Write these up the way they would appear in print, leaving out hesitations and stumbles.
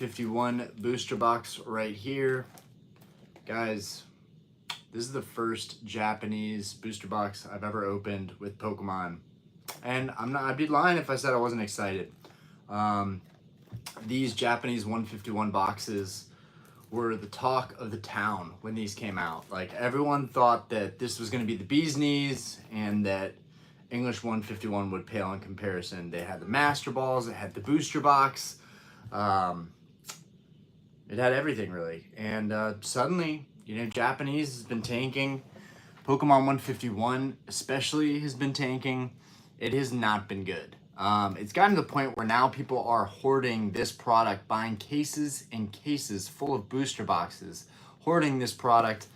151 booster box right here. Guys, this is the first Japanese booster box I've ever opened with Pokemon. And I'd be lying if I said I wasn't excited. These Japanese 151 boxes were the talk of the town when these came out. Like, everyone thought that this was going to be the bee's knees and that English 151 would pale in comparison. They had the Master Balls, it had the booster box, it had everything really. And suddenly, you know, Japanese has been tanking. Pokemon 151 especially has been tanking. It has not been good. It's gotten to the point where now people are hoarding this product, buying cases and cases full of booster boxes, hoarding this product.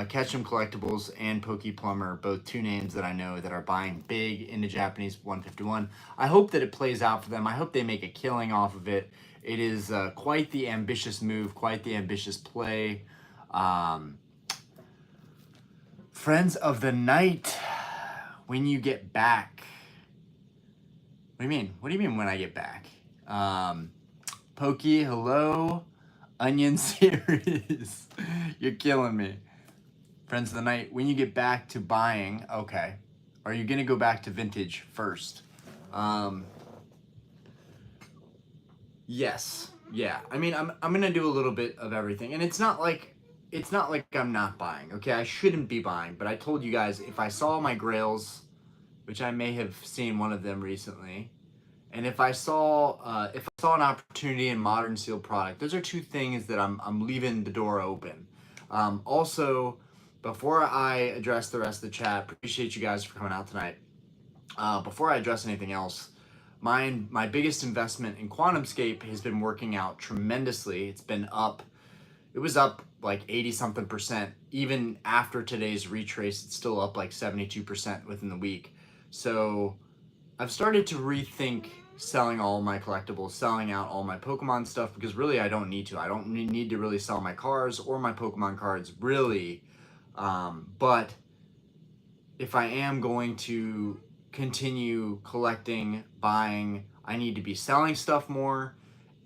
Ketchum Collectibles and PokePlumber, both two names that I know that are buying big into Japanese 151. I hope that it plays out for them. I hope they make a killing off of it. It is quite the ambitious move, quite the ambitious play. Friends of the night, when you get back. What do you mean? What do you mean when I get back? Pokey, hello. Onion series. You're killing me. Friends of the night, when you get back to buying, okay. Are you gonna go back to vintage first? Yes. Yeah. I mean, I'm gonna do a little bit of everything. And it's not like I'm not buying. Okay, I shouldn't be buying, but I told you guys if I saw my grails, which I may have seen one of them recently, and if I saw an opportunity in modern sealed product, those are two things that I'm leaving the door open. Also, before I address the rest of the chat, appreciate you guys for coming out tonight. Before I address anything else, my biggest investment in QuantumScape has been working out tremendously. It's been up. It was up like 80-something%. Even after today's retrace, it's still up like 72% within the week. So I've started to rethink selling all my collectibles, selling out all my Pokemon stuff, because really I don't need to. I don't need to really sell my cars or my Pokemon cards, really. But if I am going to continue collecting, buying, I need to be selling stuff more,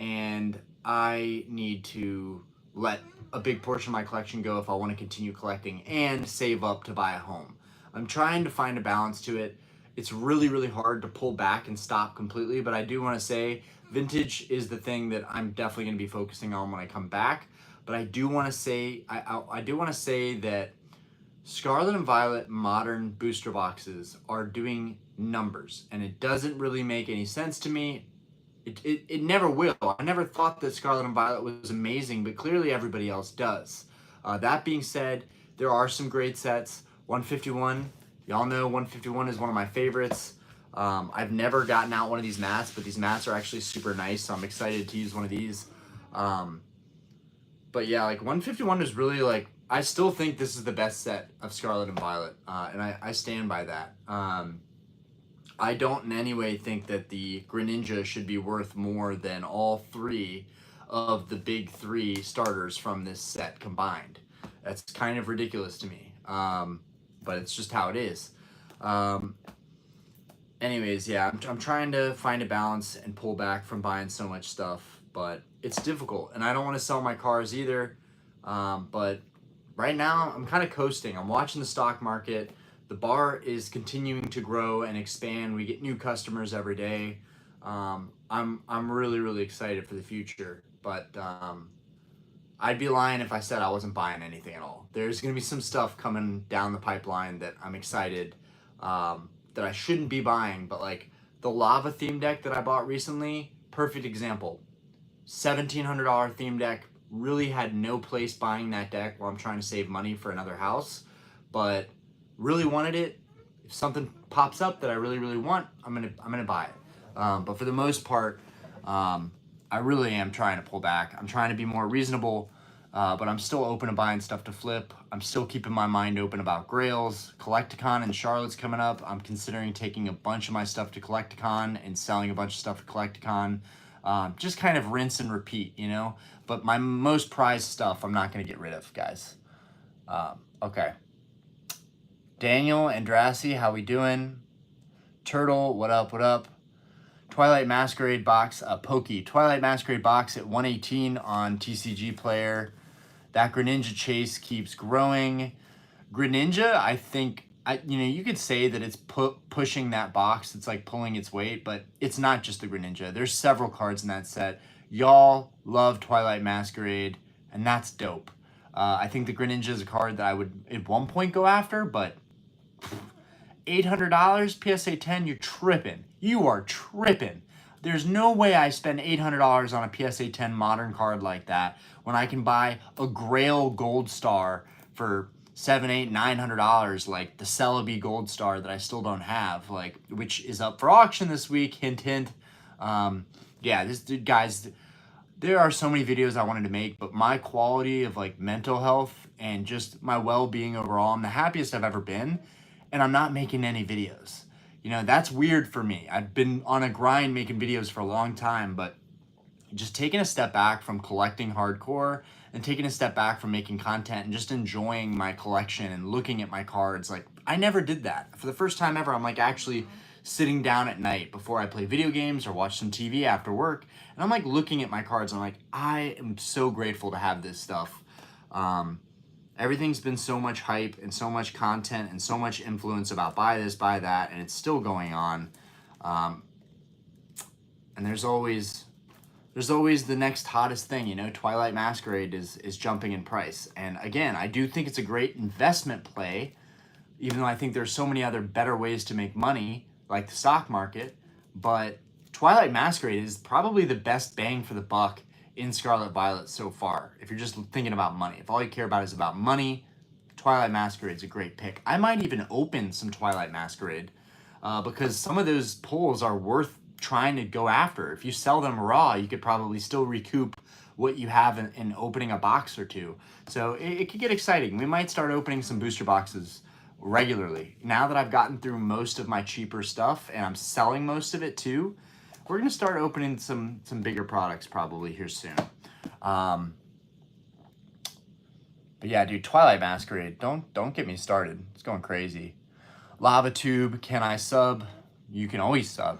and I need to let a big portion of my collection go if I want to continue collecting and save up to buy a home. I'm trying to find a balance to it. It's really, really hard to pull back and stop completely, but I do want to say vintage is the thing that I'm definitely going to be focusing on when I come back. But I do want to say, I do want to say that Scarlet and Violet modern booster boxes are doing numbers, and it doesn't really make any sense to me. It never will. I never thought that Scarlet and Violet was amazing, but clearly everybody else does. That being said, there are some great sets. 151, y'all know 151 is one of my favorites. I've never gotten out one of these mats, but these mats are actually super nice, so I'm excited to use one of these. But yeah, like 151 is really like, I still think this is the best set of Scarlet and Violet, and I stand by that. I don't in any way think that the Greninja should be worth more than all three of the big three starters from this set combined. That's kind of ridiculous to me, but it's just how it is. Anyways, yeah, I'm trying to find a balance and pull back from buying so much stuff, but it's difficult, and I don't want to sell my cars either, but right now I'm kind of coasting. I'm watching the stock market. The bar is continuing to grow and expand. We get new customers every day. I'm really, really excited for the future, but I'd be lying if I said I wasn't buying anything at all. There's going to be some stuff coming down the pipeline that I'm excited that I shouldn't be buying, but like the lava theme deck that I bought recently, perfect example. $1,700 theme deck. Really had no place buying that deck while I'm trying to save money for another house, but really wanted it. If something pops up that I really, really want, I'm gonna buy it. But for the most part, I really am trying to pull back. I'm trying to be more reasonable, but I'm still open to buying stuff to flip. I'm still keeping my mind open about Grails. Collecticon and Charlotte's coming up. I'm considering taking a bunch of my stuff to Collecticon and selling a bunch of stuff to Collecticon. Just kind of rinse and repeat, you know? But my most prized stuff, I'm not going to get rid of, guys. Okay. Daniel, Andrassy, how we doing? Turtle, what up, what up? Twilight Masquerade box, Pokey. Twilight Masquerade box at 118 on TCG Player. That Greninja chase keeps growing. Greninja, I think, you could say that it's pushing that box. It's like pulling its weight, but it's not just the Greninja. There's several cards in that set. Y'all love Twilight Masquerade, and that's dope. I think the Greninja is a card that I would at one point go after, but $800 PSA 10, you're tripping. You are tripping. There's no way I spend $800 on a PSA 10 modern card like that when I can buy a Grail Gold Star for $700, $800, $900, like the Celebi Gold Star that I still don't have, like, which is up for auction this week. Hint, hint. Yeah, guys, there are so many videos I wanted to make, but my quality of like mental health and just my well-being overall, I'm the happiest I've ever been, and I'm not making any videos. That's weird for me. I've been on a grind making videos for a long time, but just taking a step back from collecting hardcore and taking a step back from making content and just enjoying my collection and looking at my cards, like, I never did that. For the first time ever, I'm like actually sitting down at night before I play video games or watch some TV after work, and I'm like looking at my cards. I'm like, I am so grateful to have this stuff. Everything's been so much hype and so much content and so much influence about buy this, buy that, and it's still going on. And there's always the next hottest thing. Twilight Masquerade is jumping in price. And again, I do think it's a great investment play, even though I think there's so many other better ways to make money, like the stock market. But Twilight Masquerade is probably the best bang for the buck in Scarlet Violet so far. If you're just thinking about money, if all you care about is about money, Twilight Masquerade is a great pick. I might even open some Twilight Masquerade because some of those pulls are worth trying to go after. If you sell them raw, you could probably still recoup what you have in opening a box or two. So it could get exciting. We might start opening some booster boxes regularly. Now that I've gotten through most of my cheaper stuff and I'm selling most of it too, we're going to start opening some bigger products probably here soon. But yeah, dude, Twilight Masquerade, don't get me started. It's going crazy. Lava Tube, can I sub? You can always sub.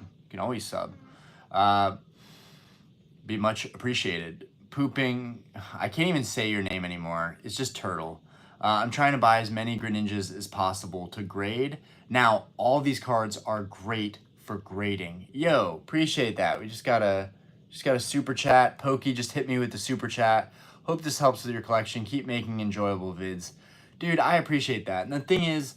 Be much appreciated. Pooping, I can't even say your name anymore. It's just Turtle. I'm trying to buy as many Greninjas as possible to grade. Now, all these cards are great for grading. Yo, appreciate that. We just got a super chat. Pokey just hit me with the super chat. Hope this helps with your collection. Keep making enjoyable vids. Dude, I appreciate that. And the thing is,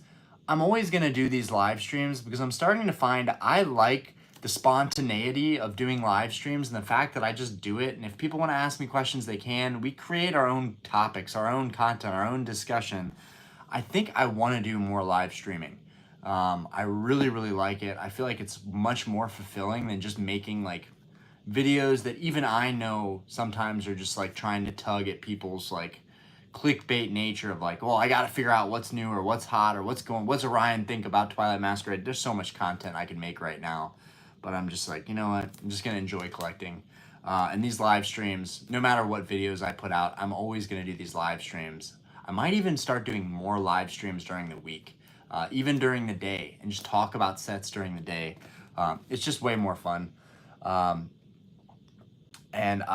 I'm always going to do these live streams because I'm starting to find I like the spontaneity of doing live streams and the fact that I just do it. And if people want to ask me questions, they can. We create our own topics, our own content, our own discussion. I think I want to do more live streaming. I really, really like it. I feel like it's much more fulfilling than just making like videos that even I know sometimes are just like trying to tug at people's like clickbait nature of like, well, I got to figure out what's new or what's hot or what's Orion think about Twilight Masquerade. There's so much content I can make right now, but I'm just like, you know what? I'm just going to enjoy collecting. And these live streams, no matter what videos I put out, I'm always going to do these live streams. I might even start doing more live streams during the week. Even during the day, and just talk about sets during the day. It's just way more fun. And but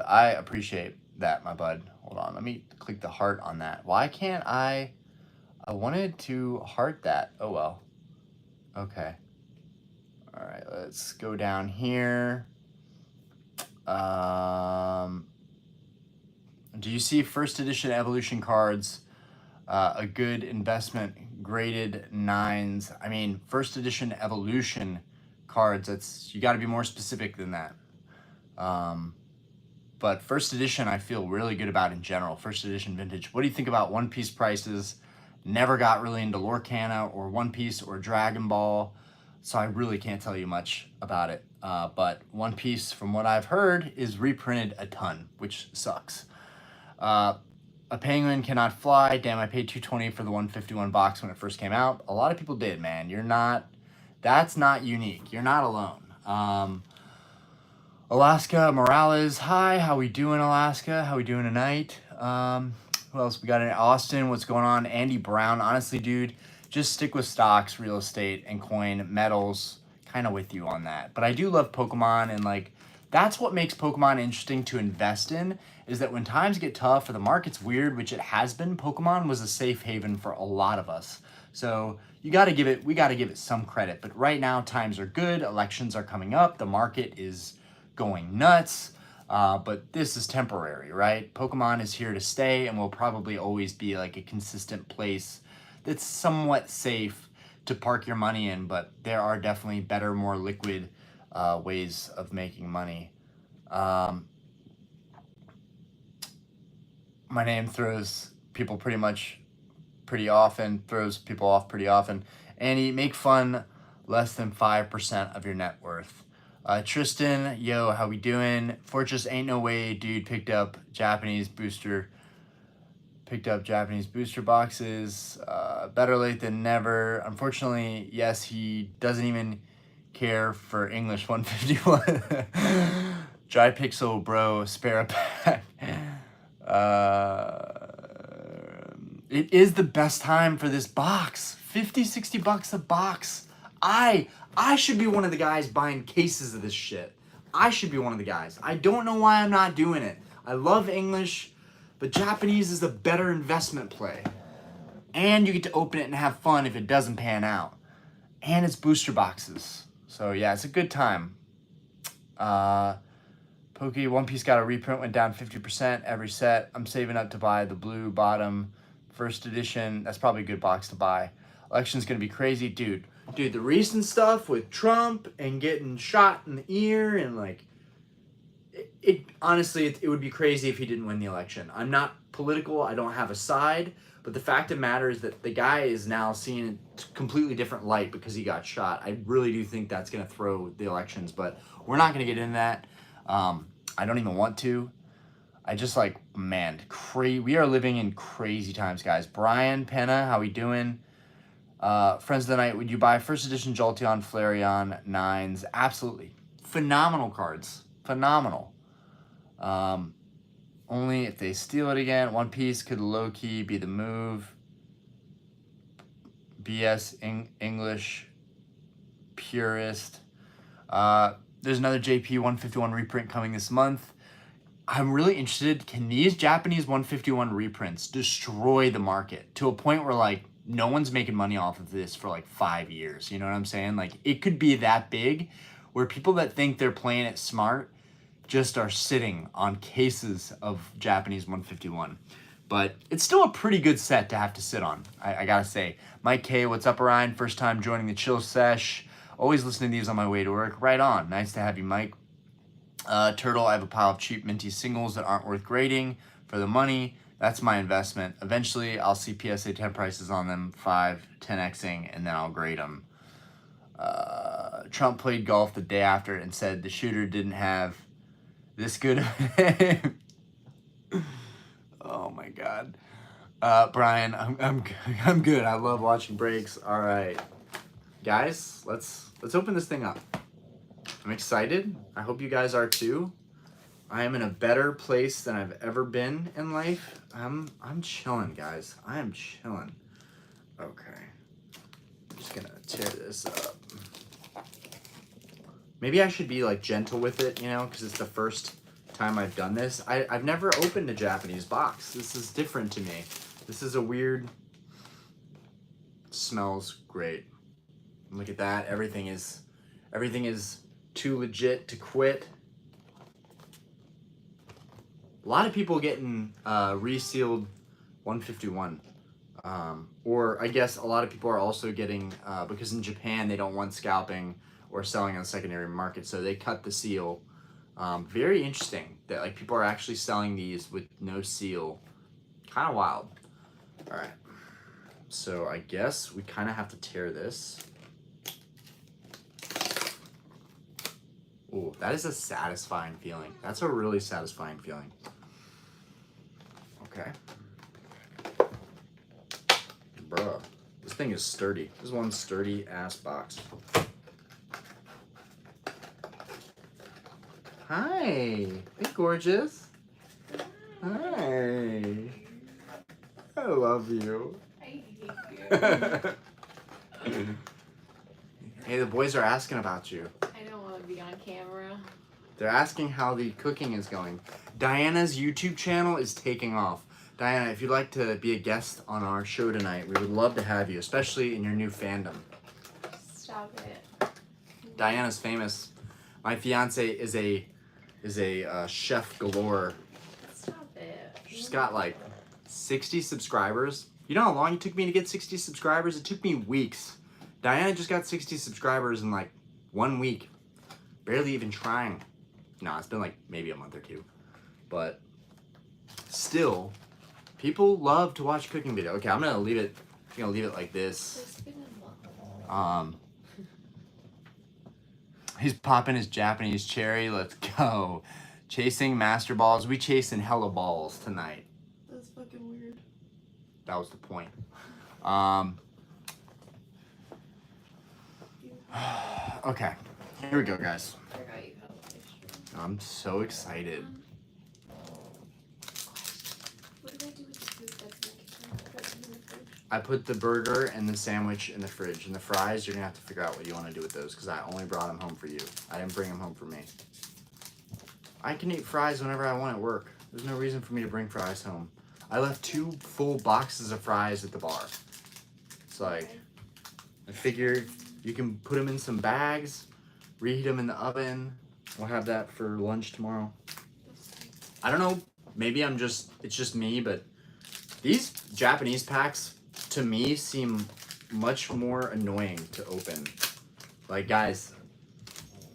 I appreciate that, my bud. Hold on, let me click the heart on that. Why can't I wanted to heart that. Oh well. Okay. All right, let's go down here. Do you see first edition evolution cards a good investment? Graded 9s. I mean, first edition evolution cards, you got to be more specific than that. But first edition I feel really good about in general. First edition vintage. What do you think about One Piece prices? Never got really into Lorcana or One Piece or Dragon Ball, so I really can't tell you much about it. But One Piece, from what I've heard, is reprinted a ton, which sucks. A penguin cannot fly. Damn, I paid $220 for the 151 box when it first came out. A lot of people did, man. That's not unique. You're not alone. Alaska Morales, hi, how we doing, Alaska? How we doing tonight? Who else we got in Austin? What's going on? Andy Brown, honestly, dude, just stick with stocks, real estate, and coin metals. kind of with you on that. But I do love Pokemon, and like that's what makes Pokemon interesting to invest in, is that when times get tough or the market's weird, which it has been, Pokemon was a safe haven for a lot of us. So we got to give it some credit. But right now times are good, elections are coming up, the market is going nuts. But this is temporary, right? Pokemon is here to stay and will probably always be like a consistent place that's somewhat safe to park your money in, but there are definitely better, more liquid ways of making money. My name throws people pretty often, throws people off pretty often. Andy, make fun less than 5% of your net worth. Tristan, yo, how we doing? Fortress, ain't no way, dude, picked up Japanese booster boxes. Better late than never. Unfortunately, yes, he doesn't even care for English 151. Dry pixel, bro, spare a pack. It is the best time for this box. 50, 60 bucks a box. I should be one of the guys buying cases of this shit. I should be one of the guys. I don't know why I'm not doing it. I love English, but Japanese is a better investment play. And you get to open it and have fun if it doesn't pan out. And it's booster boxes. So yeah, it's a good time. Poke One Piece got a reprint, went down 50% every set. I'm saving up to buy the blue bottom first edition. That's probably a good box to buy. Election's gonna be crazy. Dude, the recent stuff with Trump and getting shot in the ear and like, honestly, it would be crazy if he didn't win the election. I'm not political, I don't have a side, but the fact of the matter is that the guy is now seeing a completely different light because he got shot. I really do think that's gonna throw the elections, but we're not gonna get into that. I don't even want to. I just like, man, we are living in crazy times, guys. Brian Penna, how we doing? Friends of the night, would you buy first edition Jolteon, Flareon 9s? Absolutely. Phenomenal cards. Phenomenal. Only if they steal it again. One Piece could low-key be the move. BS English purist. There's another JP 151 reprint coming this month. I'm really interested. Can these Japanese 151 reprints destroy the market to a point where like no one's making money off of this for like 5 years? You know what I'm saying? Like it could be that big where people that think they're playing it smart just are sitting on cases of Japanese 151. But it's still a pretty good set to have to sit on, I gotta say. Mike K, what's up, Orion? First time joining the chill sesh. Always listening to these on my way to work. Right on. Nice to have you, Mike. Turtle, I have a pile of cheap minty singles that aren't worth grading for the money. That's my investment. Eventually, I'll see PSA 10 prices on them, 10xing, and then I'll grade them. Trump played golf the day after and said the shooter didn't have this good of a name. Oh my God. Brian, I'm good. I love watching breaks. All right, guys, let's open this thing up. I'm excited. I hope you guys are too. I am in a better place than I've ever been in life. I'm chilling, guys. I am chilling. Okay. I'm just gonna tear this up. Maybe I should be like gentle with it, you know, because it's the first time I've done this. I've never opened a Japanese box. This is different to me. This is a weird, smells great. Look at that. Everything is too legit to quit. A lot of people getting resealed 151. Or I guess a lot of people are also getting, because in Japan they don't want scalping or selling on the secondary market, so they cut the seal. Very interesting that like people are actually selling these with no seal. Kind of wild. All right, so I guess we kind of have to tear this. Ooh, that is a satisfying feeling. That's a really satisfying feeling. Okay. Bruh, this thing is sturdy. This is one sturdy ass box. Hi, hey gorgeous. Hi. I love you. Hey, the boys are asking about you. I don't want to be on camera. They're asking how the cooking is going. Diana's YouTube channel is taking off. Diana, if you'd like to be a guest on our show tonight, we would love to have you, especially in your new fandom. Stop it. Diana's famous. My fiance is a chef galore. Stop it. She's got like 60 subscribers. You know how long it took me to get 60 subscribers? It took me weeks. Diana just got 60 subscribers in like 1 week. Barely even trying. No, it's been like maybe a month or two. But still, people love to watch cooking video. Okay, I'm gonna leave it like this. He's popping his Japanese cherry. Let's go. Chasing master balls. We chasing hella balls tonight. That's fucking weird. That was the point. Okay, here we go, guys. I'm so excited. What did I do with the food that's in the fridge? I put the burger and the sandwich in the fridge, and the fries, you're gonna have to figure out what you want to do with those, because I only brought them home for you. I didn't bring them home for me. I can eat fries whenever I want at work. There's no reason for me to bring fries home. I left 2 full boxes of fries at the bar. It's like, I figured you can put them in some bags, reheat them in the oven. We'll have that for lunch tomorrow. I don't know, maybe it's just me, but these Japanese packs, to me, seem much more annoying to open. Like, guys,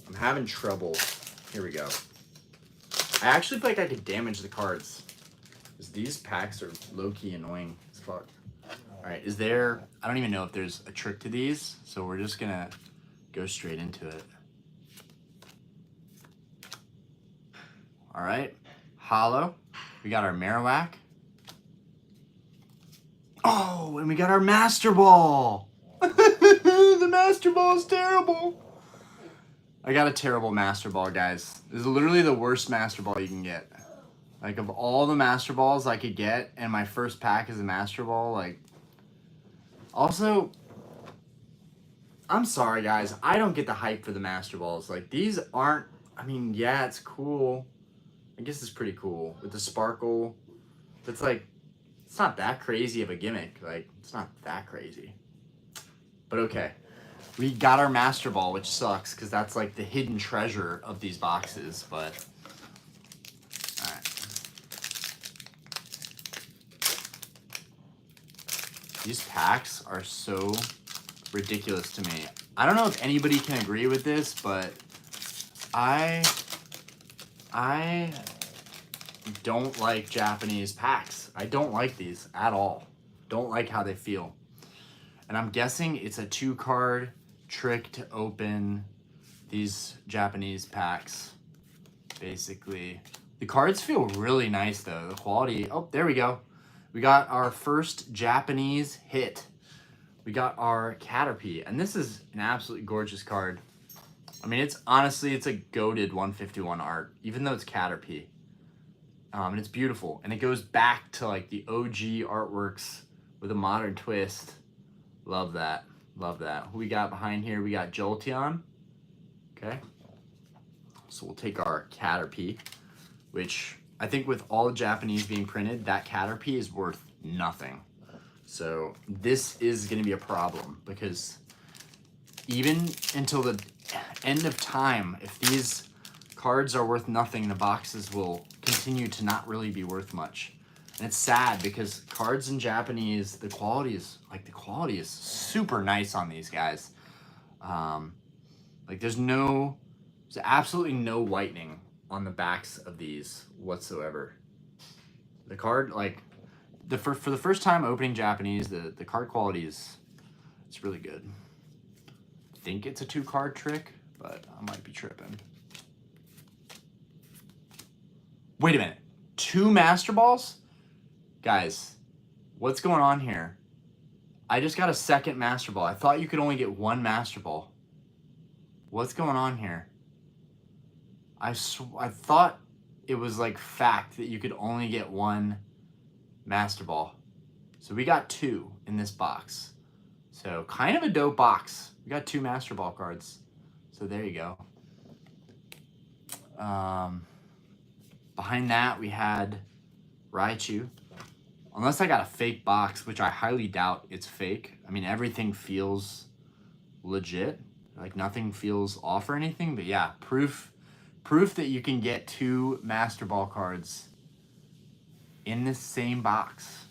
I'm having trouble. Here we go. I actually feel like I could damage the cards, because these packs are low-key annoying as fuck. Alright, I don't even know if there's a trick to these, so we're just gonna go straight into it. Alright, hollow. We got our Marowak. Oh, and we got our Master Ball. The Master Ball is terrible. I got a terrible Master Ball, guys. This is literally the worst Master Ball you can get. Like, of all the Master Balls I could get, and my first pack is a Master Ball, like... Also, I'm sorry, guys. I don't get the hype for the Master Balls. Like, these aren't... I mean, yeah, it's cool. I guess it's pretty cool. With the sparkle. It's like... It's not that crazy of a gimmick. Like, it's not that crazy. But okay. We got our Master Ball, which sucks, because that's like the hidden treasure of these boxes, but... Alright. These packs are so ridiculous to me. I don't know if anybody can agree with this, but I don't like Japanese packs. I don't like these at all. Don't like how they feel. And I'm guessing it's a 2-card trick to open these Japanese packs, basically. The cards feel really nice, though. The quality... Oh, there we go. We got our first Japanese hit. We got our Caterpie. And this is an absolutely gorgeous card. I mean, it's a goated 151 art, even though it's Caterpie. And it's beautiful. And it goes back to, like, the OG artworks with a modern twist. Love that. Love that. Who we got behind here? We got Jolteon. Okay. So we'll take our Caterpie, which I think with all Japanese being printed, that Caterpie is worth nothing. So this is going to be a problem, because even until the end of time, if these cards are worth nothing, the boxes will continue to not really be worth much. And it's sad, because cards in Japanese, the quality is super nice on these guys. Like there's absolutely no whitening on the backs of these whatsoever. The card, like, for the first time opening Japanese, the card quality it's really good. I think it's a 2-card trick, but I might be tripping. Wait a minute, 2 Master Balls? Guys, what's going on here? I just got a second Master Ball. I thought you could only get 1 Master Ball. What's going on here? I thought it was like fact that you could only get 1 Master Ball. So we got 2 in this box. So kind of a dope box. We got 2 Master Ball cards. So there you go. Behind that, we had Raichu. Unless I got a fake box, which I highly doubt it's fake. I mean, everything feels legit. Like nothing feels off or anything. But yeah, proof that you can get 2 Master Ball cards in this same box.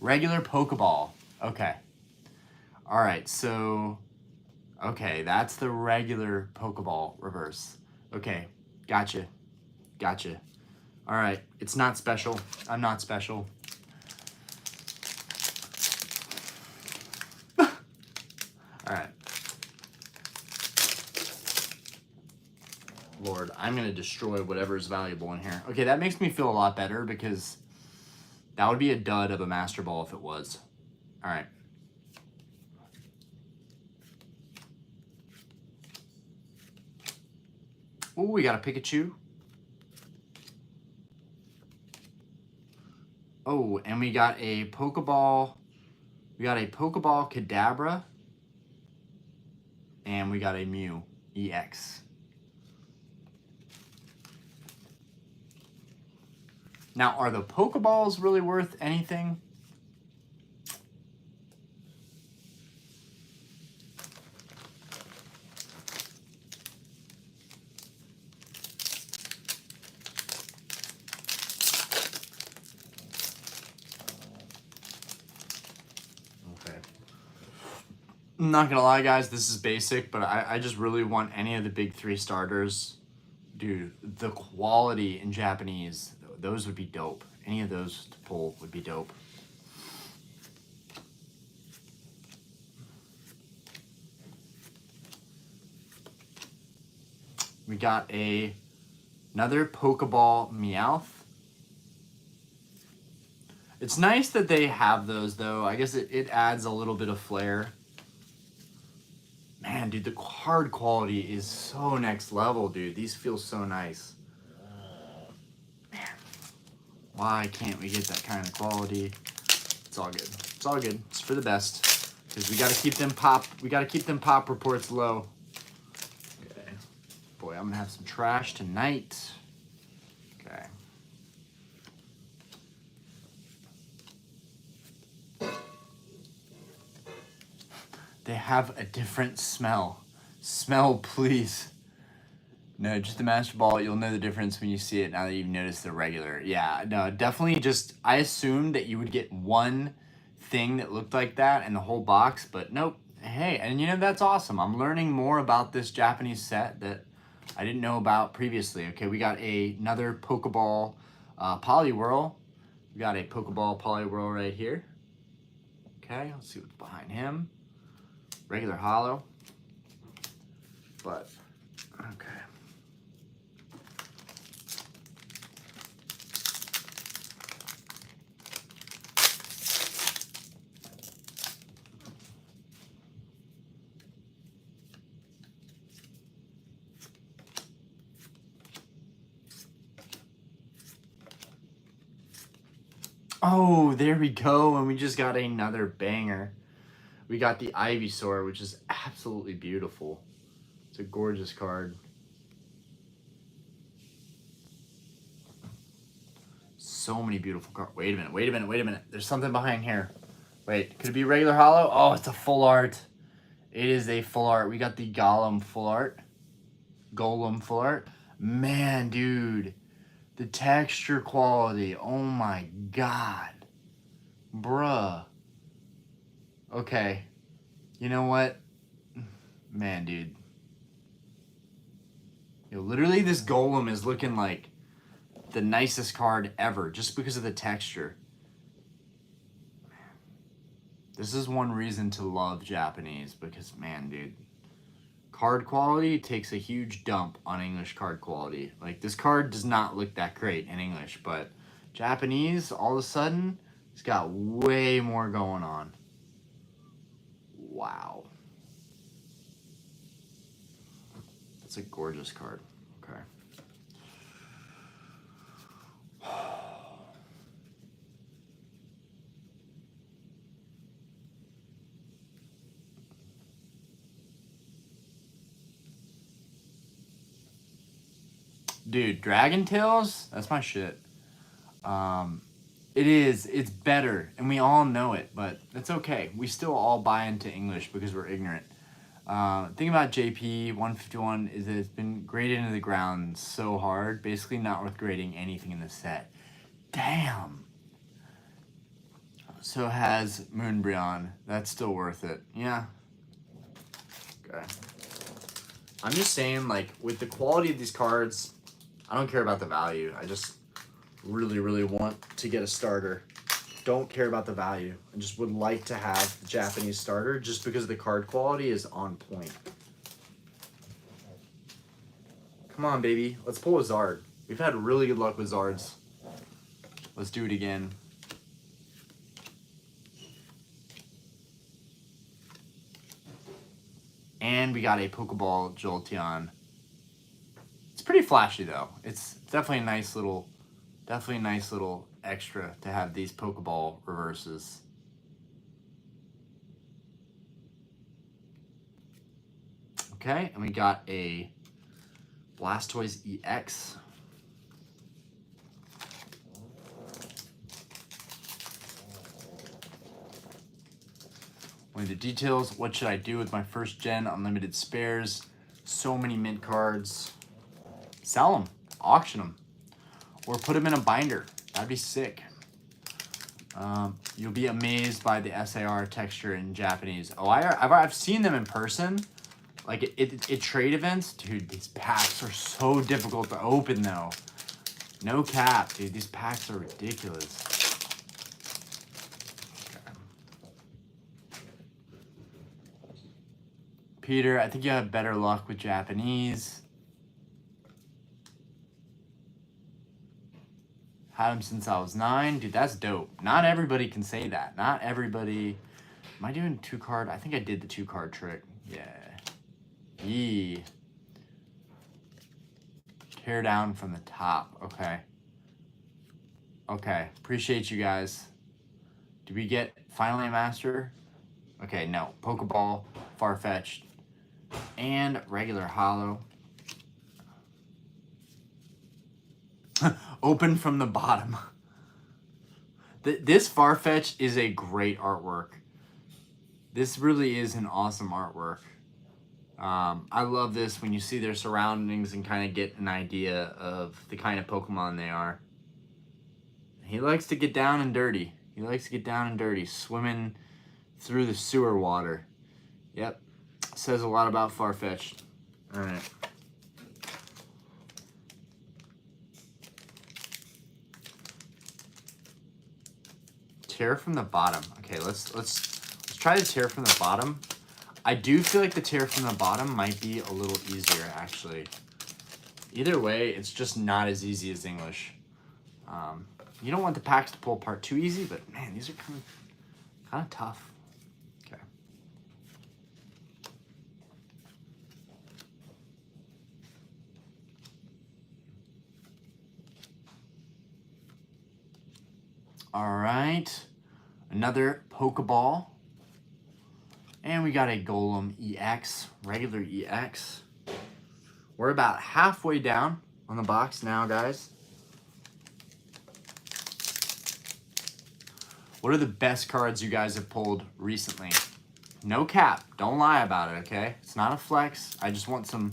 Regular Pokeball. Okay. All right, so... Okay, that's the regular Pokeball reverse. Okay, gotcha. Gotcha. All right, it's not special. I'm not special. All right. Lord, I'm going to destroy whatever is valuable in here. Okay, that makes me feel a lot better because that would be a dud of a Master Ball if it was. All right. Oh, we got a Pikachu. Oh, and we got a Pokeball. We got a Pokeball Kadabra. And we got a Mew EX. Now, are the Pokeballs really worth anything? I'm not gonna lie, guys, this is basic, but I just really want any of the big 3 starters. Dude, the quality in Japanese, those would be dope. Any of those to pull would be dope. We got another Pokeball Meowth. It's nice that they have those, though. I guess it adds a little bit of flair. Man, dude, the card quality is so next level, dude. These feel so nice. Man, why can't we get that kind of quality? It's all good. It's all good. It's for the best. Because we gotta keep them pop reports low. Okay. Boy, I'm gonna have some trash tonight. Okay. They have a different smell. Smell, please. No, just the Master Ball. You'll know the difference when you see it now that you've noticed the regular. Yeah, no, definitely just... I assumed that you would get one thing that looked like that in the whole box, but nope. Hey, and you know, that's awesome. I'm learning more about this Japanese set that I didn't know about previously. Okay, we got another Pokeball Poliwhirl. We got a Pokeball Poliwhirl right here. Okay, let's see what's behind him. Regular hollow, but okay. Oh, there we go, and we just got another banger. We got the Ivysaur, which is absolutely beautiful. It's a gorgeous card. So many beautiful cards. Wait a minute. There's something behind here. Wait, could it be regular hollow? Oh, it's a full art. It is a full art. We got the Golem full art. Man, dude. The texture quality. Oh my god. Bruh. Okay. You know what? Man, dude. Yo, literally this Golem is looking like the nicest card ever just because of the texture. This is one reason to love Japanese because, man, dude. Card quality takes a huge dump on English card quality. Like, this card does not look that great in English, but Japanese, all of a sudden, it's got way more going on. Wow. That's a gorgeous card. Okay. Dude, Dragon Tales, that's my shit. It's better, and we all know it, but it's okay. We still all buy into English because we're ignorant. Thing about JP 151 is that it's been graded into the ground so hard, basically not worth grading anything in the set. Damn. So has Moonbryon. That's still worth it. Yeah. Okay. I'm just saying, like, with the quality of these cards, I don't care about the value. I just really, really want to get a starter. Don't care about the value. I just would like to have the Japanese starter just because the card quality is on point. Come on, baby. Let's pull a Zard. We've had really good luck with Zards. Let's do it again. And we got a Pokeball Jolteon. It's pretty flashy though. It's definitely a nice little extra to have these Pokeball reverses. Okay, and we got a Blastoise EX. One of the details, what should I do with my first gen unlimited spares? So many mint cards. Sell them, auction them, or put them in a binder. That'd be sick. You'll be amazed by the SAR texture in Japanese. Oh, I've seen them in person. Like at trade events. Dude, these packs are so difficult to open though. No cap, dude. These packs are ridiculous. Peter, I think you have better luck with Japanese. Had him since I was 9. Dude, that's dope. Not everybody can say that. Not everybody. Am I doing 2-card? I think I did the 2-card trick. Yeah. Yee. Tear down from the top. Okay. Okay. Appreciate you guys. Did we get finally a master? Okay, no. Pokeball, Farfetch'd, and regular hollow. Open from the bottom. This Farfetch'd is a great artwork. This really is an awesome artwork. I love this when you see their surroundings and kind of get an idea of the kind of Pokemon they are. He likes to get down and dirty. He likes to get down and dirty, swimming through the sewer water. Yep, says a lot about Farfetch'd. All right. Tear from the bottom. Okay, let's try to tear from the bottom. I do feel like the tear from the bottom might be a little easier, actually. Either way, it's just not as easy as English. You don't want the packs to pull apart too easy, but man, these are kind of tough. Okay. All right, another Pokeball. And we got a Golem EX, regular EX. We're about halfway down on the box now, guys. What are the best cards you guys have pulled recently? No cap, don't lie about it, okay? It's not a flex. I want some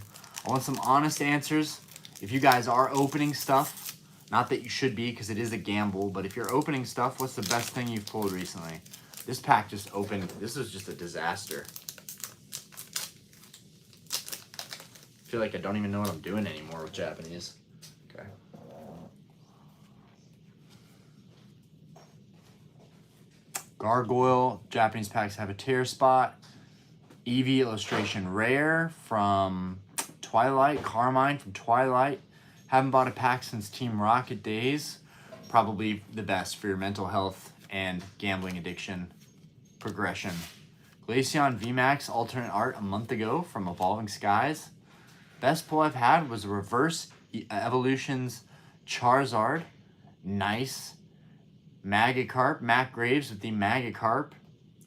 honest answers. If you guys are opening stuff, not that you should be because it is a gamble, but if you're opening stuff, what's the best thing you've pulled recently? This pack just opened. This was just a disaster. I feel like I don't even know what I'm doing anymore with Japanese. Okay. Gargoyle. Japanese packs have a tear spot. Eevee illustration rare from Twilight. Carmine from Twilight. Haven't bought a pack since Team Rocket days. Probably the best for your mental health and gambling addiction progression. Glaceon VMAX alternate art a month ago from Evolving Skies. Best pull I've had was Reverse Evolutions Charizard. Nice. Magikarp, Matt Graves with the Magikarp,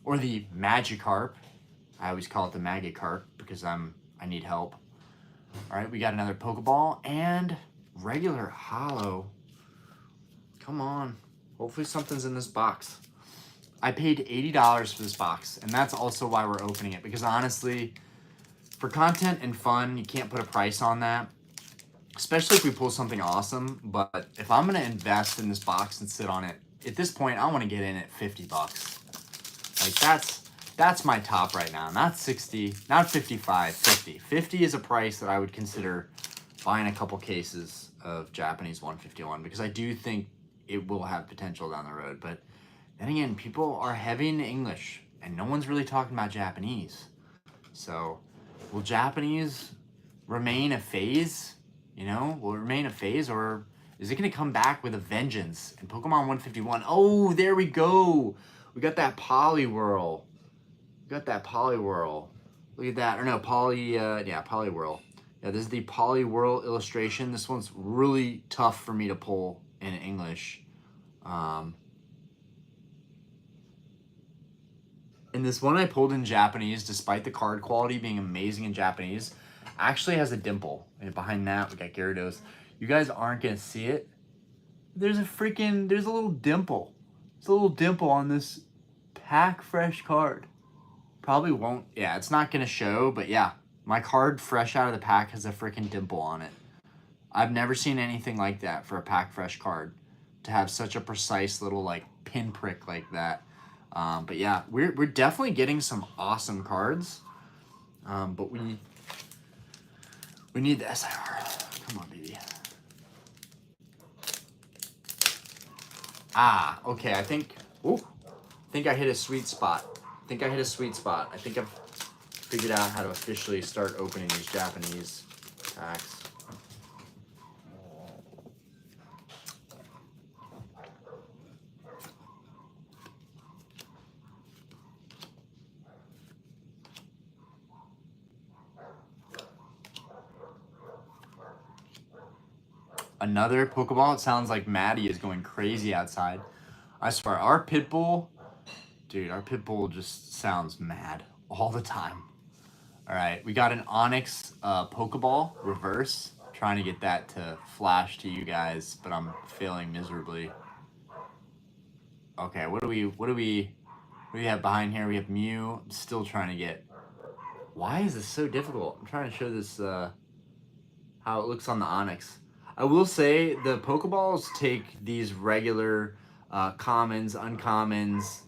or the Magikarp. I always call it the Magikarp because I need help. All right, we got another Pokeball, and regular hollow. Come on. Hopefully something's in this box. I paid $80 for this box, and that's also why we're opening it, because honestly, for content and fun, you can't put a price on that, especially if we pull something awesome. But if I'm going to invest in this box and sit on it, at this point, I want to get in at 50 bucks. Like, that's my top right now. Not 60, not 55, 50. 50 is a price that I would consider buying a couple cases of Japanese 151, because I do think it will have potential down the road. But then again, people are heavy into English, and no one's really talking about Japanese. So, will Japanese remain a phase? You know, will it remain a phase, or is it going to come back with a vengeance in Pokemon 151? Oh, there we go. We got that Poliwhirl. We got that Poliwhirl. Look at that. Or no, Poliwhirl. Yeah, this is the Poliwhirl illustration. This one's really tough for me to pull in English. And this one I pulled in Japanese, despite the card quality being amazing in Japanese, actually has a dimple. And behind that, we got Gyarados. You guys aren't going to see it. There's a little dimple. There's a little dimple on this pack fresh card. Probably won't, yeah, it's not going to show, but yeah, my card fresh out of the pack has a freaking dimple on it. I've never seen anything like that for a pack fresh card, to have such a precise little like pinprick like that. But yeah, we're definitely getting some awesome cards. But we need the SIR. Come on, baby. Ah, okay. I think I hit a sweet spot. I think I've figured out how to officially start opening these Japanese packs. Another Pokeball. It sounds like Maddie is going crazy outside. I swear, our Pitbull, dude, our Pitbull just sounds mad all the time. All right, we got an Onyx Pokeball reverse. Trying to get that to flash to you guys, but I'm failing miserably. Okay, what do we have behind here? We have Mew. I'm still trying to get. Why is this so difficult? I'm trying to show this how it looks on the Onyx. I will say the Pokeballs take these regular commons, uncommons,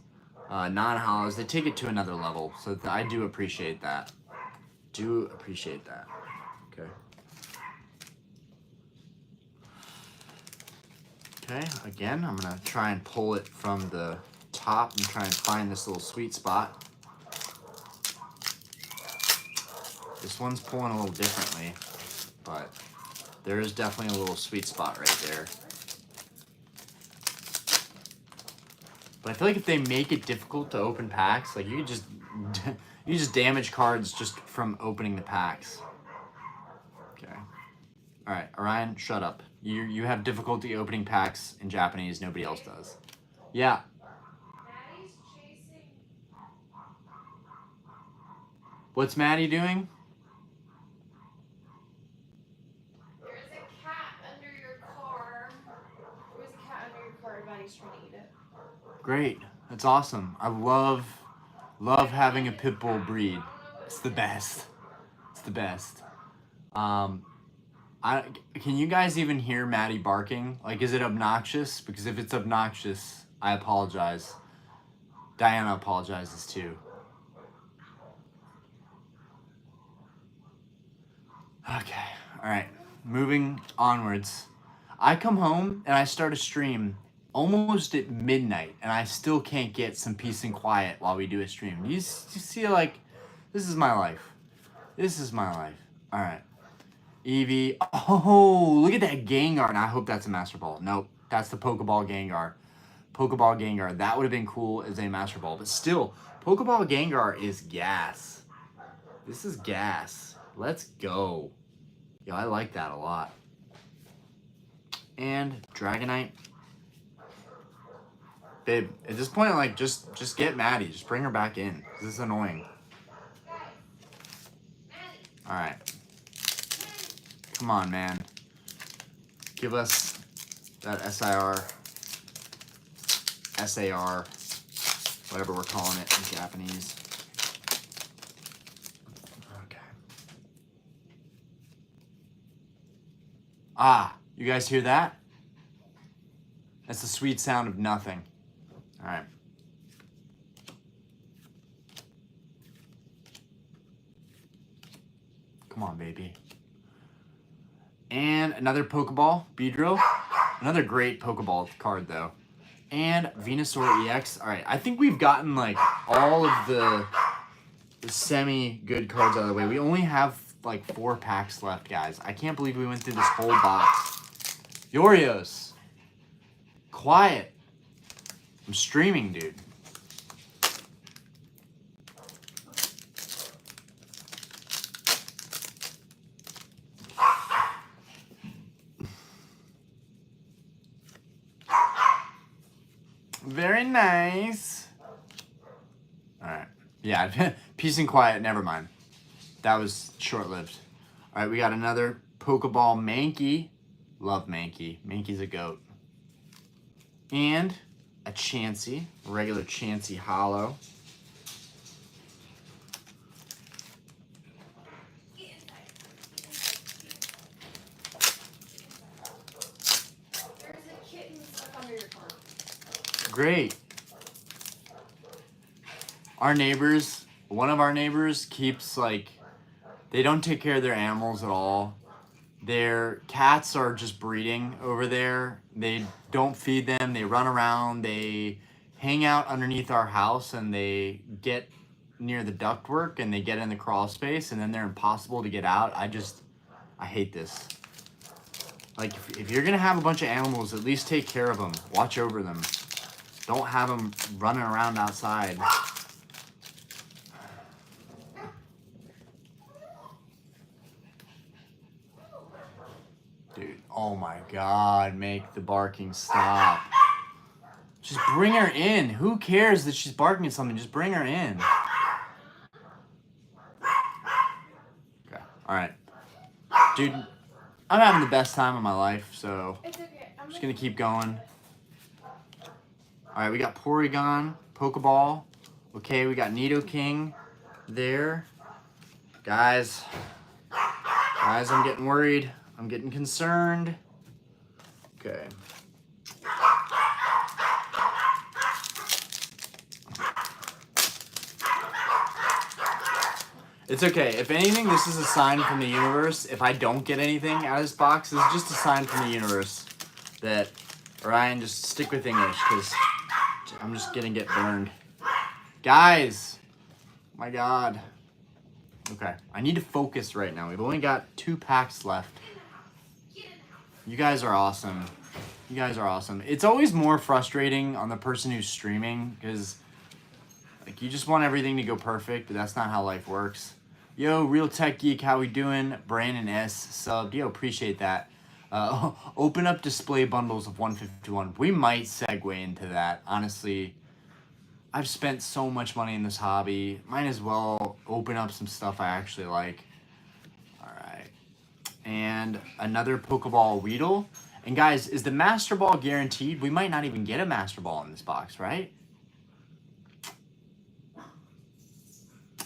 non-hollows. They take it to another level. So I do appreciate that. Okay. Okay, again, I'm going to try and pull it from the top and try and find this little sweet spot. This one's pulling a little differently, but there is definitely a little sweet spot right there. But I feel like if they make it difficult to open packs, like you just damage cards just from opening the packs. Okay. All right, Orion, shut up. You have difficulty opening packs in Japanese. Nobody else does. Yeah. Maddie's chasing. What's Maddie doing? There's a cat under your car. There's a cat under your car. Maddie's trying to eat it. Great. That's awesome. I love having a pit bull breed. It's the best. It's the best. Can you guys even hear Maddie barking? Like, is it obnoxious? Because if it's obnoxious, I apologize. Diana apologizes too. Okay. All right. Moving onwards. I come home and I start a stream almost at midnight, and I still can't get some peace and quiet while we do a stream. You see, like, this is my life. All right. Eevee. Oh, look at that Gengar. And I hope that's a Master Ball. Nope, that's the Pokeball Gengar. That would have been cool as a Master Ball. But still, Pokeball Gengar is gas. This is gas. Let's go. Yo, I like that a lot. And Dragonite. Babe, at this point, like, just get Maddie. Just bring her back in. This is annoying. All right. Come on, man. Give us that SAR, whatever we're calling it in Japanese. Okay. Ah, you guys hear that? That's the sweet sound of nothing. All right. Come on, baby. And another Pokeball, Beedrill. Another great Pokeball card, though. And Venusaur EX. All right, I think we've gotten, like, all of the semi-good cards out of the way. We only have, like, 4 packs left, guys. I can't believe we went through this whole box. Yorios. Quiet. I'm streaming, dude. Very nice. All right. Yeah, peace and quiet. Never mind. That was short-lived. All right, we got another Pokeball Mankey. Love Mankey. Mankey's a goat. And a Chansey. A regular Chansey Hollow. There's a kitten stuck under your car. Great. Our neighbors, one of our neighbors keeps, like, they don't take care of their animals at all. Their cats are just breeding over there. They don't feed them. They run around. They hang out underneath our house, and they get near the ductwork, and they get in the crawl space, and then they're impossible to get out. I hate this. Like, if you're going to have a bunch of animals, at least take care of them. Watch over them. Don't have them running around outside. Dude, oh my God, make the barking stop. Just bring her in. Who cares that she's barking at something? Just bring her in. Okay, all right. Dude, I'm having the best time of my life, so It's okay. I'm just going to keep going. All right, we got Porygon, Pokeball. Okay, we got Nidoking there. Guys, I'm getting worried. I'm getting concerned. Okay. It's okay. If anything, this is a sign from the universe. If I don't get anything out of this box, this is just a sign from the universe that, Ryan, just stick with English, because I'm just gonna get burned. Guys! My God. Okay. I need to focus right now. We've only got 2 packs left. You guys are awesome. You guys are awesome. It's always more frustrating on the person who's streaming, because, like, you just want everything to go perfect, but that's not how life works. Yo, Real Tech Geek, how we doing? Brandon S. subbed. Yo, appreciate that. Open up display bundles of 151. We might segue into that. Honestly, I've spent so much money in this hobby. Might as well open up some stuff I actually like. All right. And another Pokeball Weedle. And guys, is the Master Ball guaranteed? We might not even get a Master Ball in this box, right?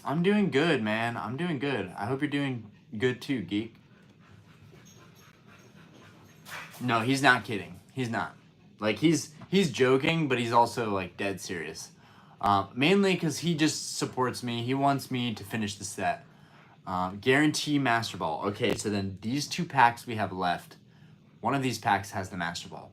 I'm doing good, man. I'm doing good. I hope you're doing good too, Geek. No, he's not kidding. He's not. Like, he's joking, but he's also, like, dead serious. Mainly because he just supports me. He wants me to finish the set. Guarantee Master Ball. Okay, so then these 2 packs we have left. One of these packs has the Master Ball.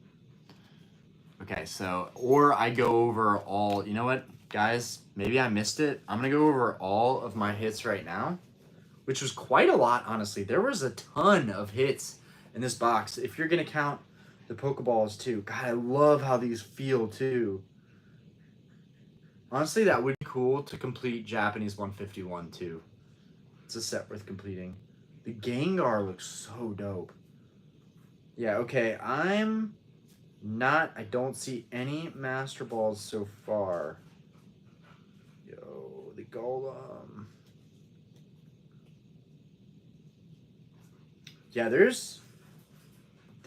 Okay, so, or I go over all, you know what, guys? Maybe I missed it. I'm going to go over all of my hits right now, which was quite a lot, honestly. There was a ton of hits in this box. If you're going to count the Pokeballs, too. God, I love how these feel, too. Honestly, that would be cool to complete Japanese 151, too. It's a set worth completing. The Gengar looks so dope. Yeah, okay, I don't see any Master Balls so far. Yo, the Golem. Yeah, there's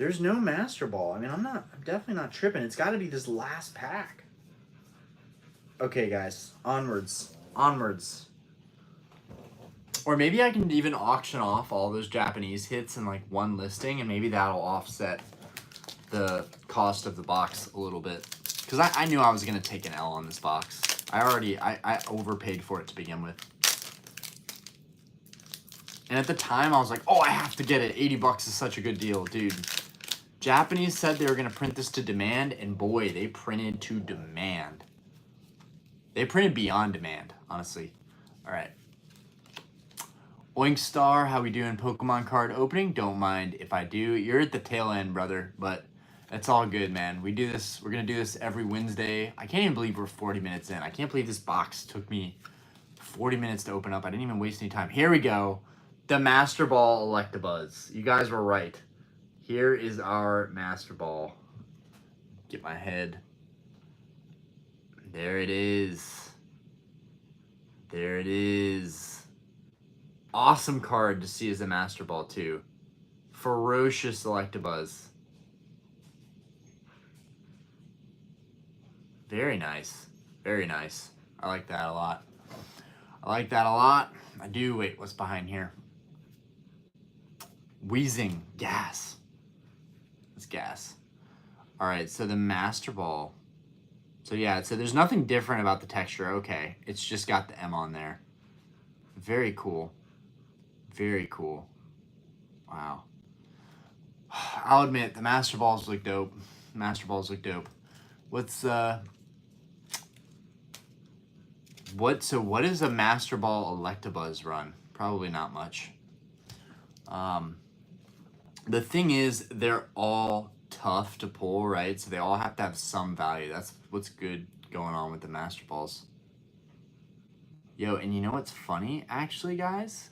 There's no Master Ball. I mean, I'm definitely not tripping. It's got to be this last pack. Okay, guys, onwards. Onwards. Or maybe I can even auction off all those Japanese hits in like one listing, and maybe that'll offset the cost of the box a little bit. Because I knew I was going to take an L on this box. I overpaid for it to begin with. And at the time, I was like, oh, I have to get it. 80 bucks is such a good deal. Dude, Japanese said they were going to print this to demand, and boy, they printed to demand. They printed beyond demand, honestly. All right. Oink Star, how we doing? Pokemon card opening? Don't mind if I do. You're at the tail end, brother, but it's all good, man. We do this. We're going to do this every Wednesday. I can't even believe we're 40 minutes in. I can't believe this box took me 40 minutes to open up. I didn't even waste any time. Here we go. The Master Ball Electabuzz. You guys were right. Here is our Master Ball. Get my head. There it is. There it is. Awesome card to see as a Master Ball, too. Ferocious Electabuzz. Very nice. Very nice. I like that a lot. I like that a lot. I do. Wait, what's behind here? Wheezing. Gas. It's gas. Alright, so the Master Ball. So yeah, so there's nothing different about the texture. Okay, it's just got the M on there. Very cool. Very cool. Wow. I'll admit, the Master Balls look dope. Master Balls look dope. What's what is a Master Ball Electabuzz run? Probably not much. The thing is, they're all tough to pull, right? So they all have to have some value. That's what's good going on with the Master Balls. Yo, and you know what's funny, actually, guys?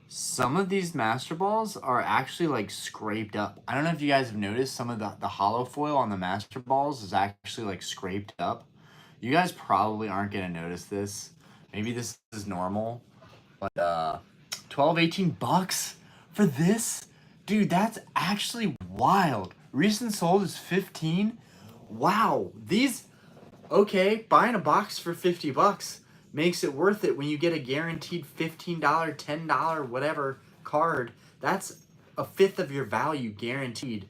Some of these Master Balls are actually, like, scraped up. I don't know if you guys have noticed, some of the hollow foil on the Master Balls is actually, like, scraped up. You guys probably aren't going to notice this. Maybe this is normal. But 12, 18 bucks for this? Dude, that's actually wild. Recent sold is 15. Wow. These, okay, buying a box for 50 bucks makes it worth it when you get a guaranteed $15, $10, whatever card. That's a fifth of your value guaranteed.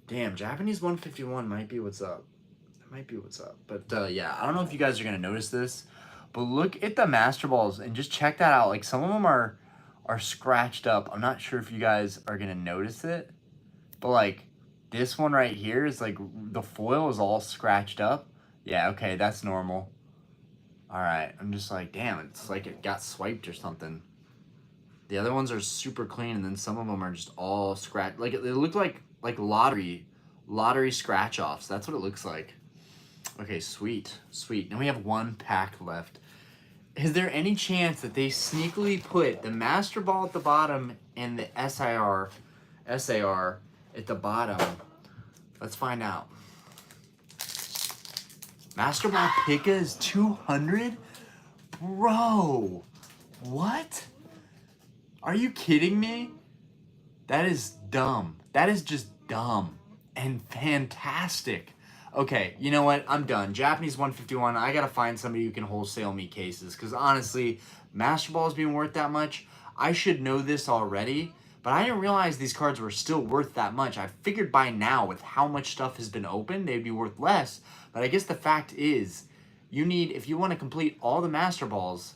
Damn, Japanese 151 might be what's up. That might be what's up. But yeah, I don't know if you guys are going to notice this, but look at the Master Balls and just check that out. Like, some of them are scratched up. I'm not sure if you guys are going to notice it, but like this one right here is like the foil is all scratched up. Yeah, okay, that's normal. All right, I'm just like, damn, it's like it got swiped or something. The other ones are super clean, and then some of them are just all scratched. Like, they look like lottery scratch offs. That's what it looks like. Okay, sweet. Now we have one pack left. Is there any chance that they sneakily put the Master Ball at the bottom and the SAR at the bottom? Let's find out. Master Ball Pika is 200? Bro, what? Are you kidding me? That is dumb. That is just dumb and fantastic. Okay, you know what? I'm done. Japanese 151, I gotta find somebody who can wholesale me cases. Because honestly, Master Ball's being worth that much. I should know this already, but I didn't realize these cards were still worth that much. I figured by now, with how much stuff has been opened, they'd be worth less. But I guess the fact is, if you want to complete all the Master Balls,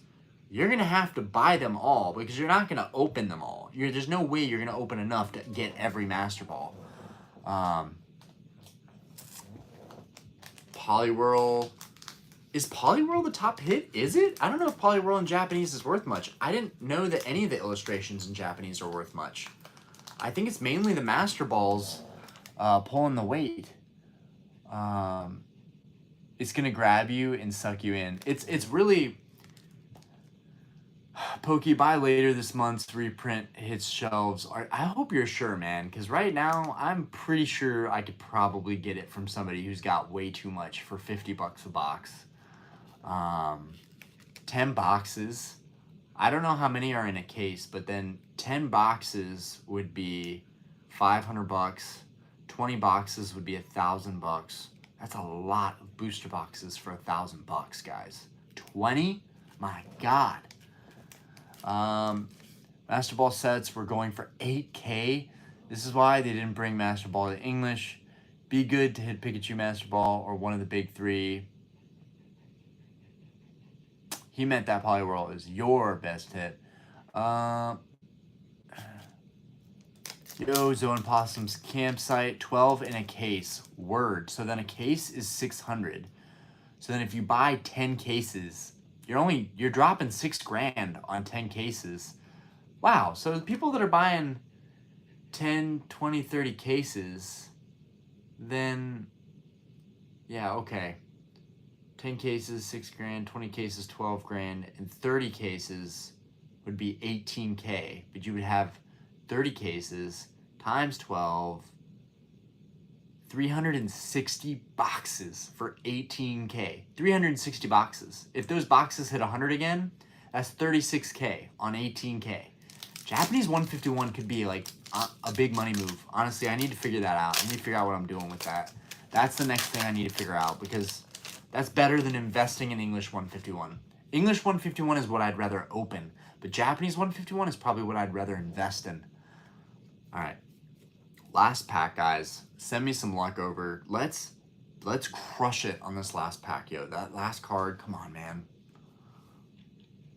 you're gonna have to buy them all, because you're not gonna open them all. There's no way you're gonna open enough to get every Master Ball. Poliwhirl. Is Poliwhirl the top hit? Is it? I don't know if Poliwhirl in Japanese is worth much. I didn't know that any of the illustrations in Japanese are worth much. I think it's mainly the Master Balls pulling the weight. It's gonna grab you and suck you in. It's really... Pokeball later this month's reprint hits shelves. I hope you're sure, man, because right now I'm pretty sure I could probably get it from somebody who's got way too much for 50 bucks a box. 10 boxes. I don't know how many are in a case, but then 10 boxes would be 500 bucks. 20 boxes would be $1,000. That's a lot of booster boxes for $1,000, guys. 20? My God. Master Ball sets, we're going for 8K. This is why they didn't bring Master Ball to English. Be good to hit Pikachu Master Ball or one of the big three. He meant that Poliwhirl is your best hit. Yo, Zoe and Possum's campsite, 12 in a case. Word. So then a case is 600. So then if you buy 10 cases, you're dropping $6,000 on 10 cases. Wow. So the people that are buying 10, 20, 30 cases, then yeah, okay. 10 cases, $6,000, 20 cases, $12,000, and 30 cases would be 18K. But you would have 30 cases times 12, 360 boxes for 18K. 360 boxes. If those boxes hit 100 again, that's 36K on 18K. Japanese 151 could be like a big money move. Honestly, I need to figure that out. I need to figure out what I'm doing with that. That's the next thing I need to figure out because that's better than investing in English 151. English 151 is what I'd rather open, but Japanese 151 is probably what I'd rather invest in. All right, last pack, guys. Send me some luck over. Let's crush it on this last pack, yo. That last card, come on, man.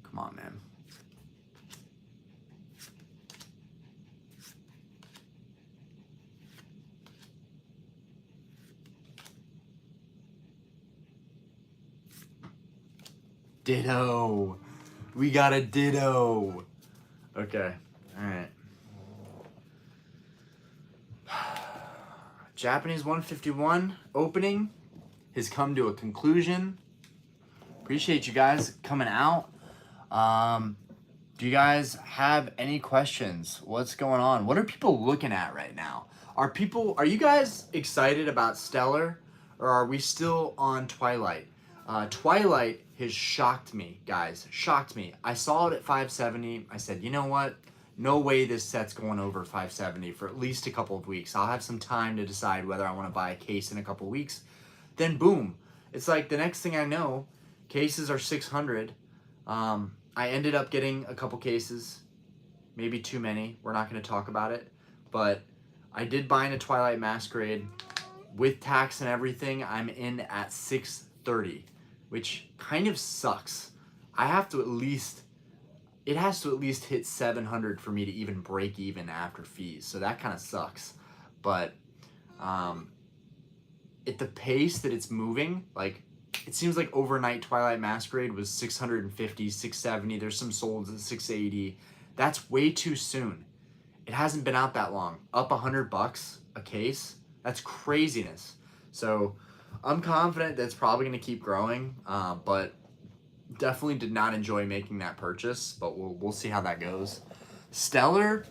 Come on, man. Ditto. We got a ditto. Okay. All right. Japanese 151 opening has come to a conclusion. Appreciate you guys coming out. Do you guys have any questions? What's going on? What are people looking at right now? Are you guys excited about Stellar, or are we still on Twilight? Twilight has shocked me, guys. Shocked me. I saw it at 570. I said, you know what? No way this set's going over 570 for at least a couple of weeks. I'll have some time to decide whether I want to buy a case in a couple of weeks. Then boom. It's like the next thing I know, cases are 600. I ended up getting a couple cases. Maybe too many. We're not going to talk about it. But I did buy in a Twilight Masquerade. With tax and everything, I'm in at 630. Which kind of sucks. It has to at least hit 700 for me to even break even after fees. So that kind of sucks. But at the pace that it's moving, like it seems like overnight Twilight Masquerade was 650, 670. There's some sold at 680. That's way too soon. It hasn't been out that long. Up $100 a case. That's craziness. So I'm confident that's probably going to keep growing, but definitely did not enjoy making that purchase, but we'll see how that goes. Stellar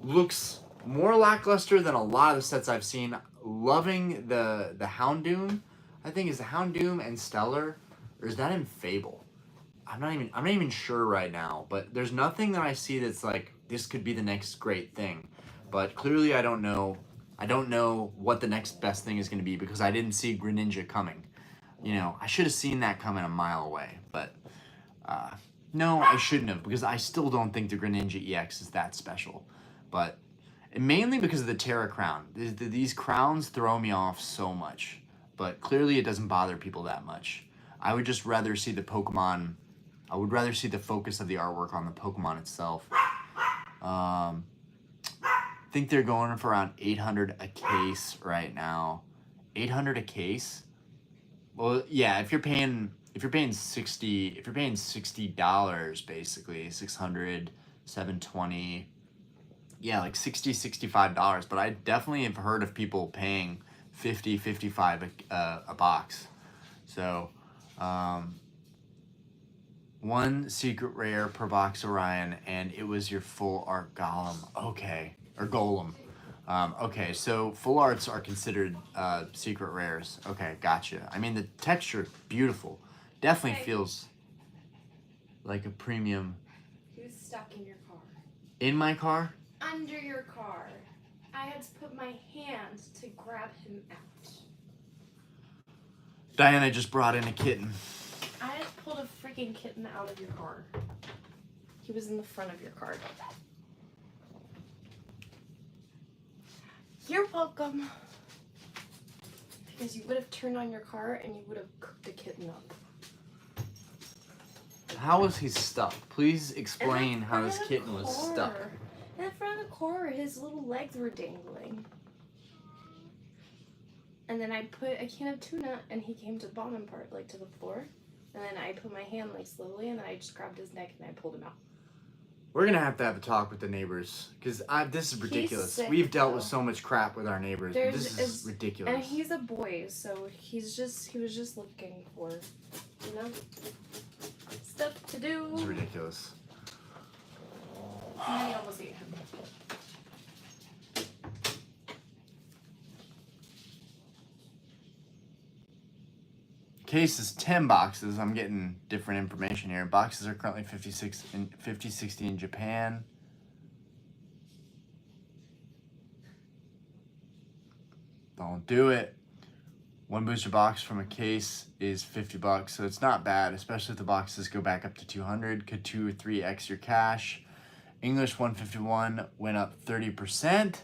looks more lackluster than a lot of the sets I've seen. Loving the Houndoom. I think is the Houndoom and Stellar, or is that in Fable? I'm not even sure right now, but there's nothing that I see that's like this could be the next great thing. But clearly I don't know. I don't know what the next best thing is going to be because I didn't see Greninja coming. You know, I should have seen that coming a mile away, but no, I shouldn't have because I still don't think the Greninja EX is that special. But mainly because of the Terra Crown. These crowns throw me off so much, but clearly it doesn't bother people that much. I would just rather see the Pokemon. I would rather see the focus of the artwork on the Pokemon itself. I think they're going for around 800 a case right now. 800 a case. Well, yeah, if you're paying $60 basically, 600, 720, yeah, like $65. But I definitely have heard of people paying 50, 55 a box. So, one secret rare per box Orion, and it was your full art Golem. Okay. Or Golem. Okay, so full arts are considered secret rares. Okay, gotcha. I mean, the texture, beautiful. Definitely feels like a premium. He was stuck in your car. In my car? Under your car. I had to put my hand to grab him out. Diana just brought in a kitten. I just pulled a freaking kitten out of your car. He was in the front of your car. You're welcome. Because you would have turned on your car and you would have cooked the kitten up. How was he stuck? Please explain how this kitten was stuck. In front of the car, his little legs were dangling. And then I put a can of tuna and he came to the bottom part, like to the floor. And then I put my hand like slowly and then I just grabbed his neck and I pulled him out. We're gonna have to have a talk with the neighbors because this is ridiculous. Sick, We've dealt though. with so much crap with our neighbors. But this is ridiculous. And he's a boy, so he was just looking for, stuff to do. It's ridiculous. And I almost ate him. Case is 10 boxes. I'm getting different information here. Boxes are currently 50-60 in Japan. Don't do it. One booster box from a case is $50, so it's not bad, especially if the boxes go back up to 200. Could 2 or 3x your cash. English 151 went up 30%.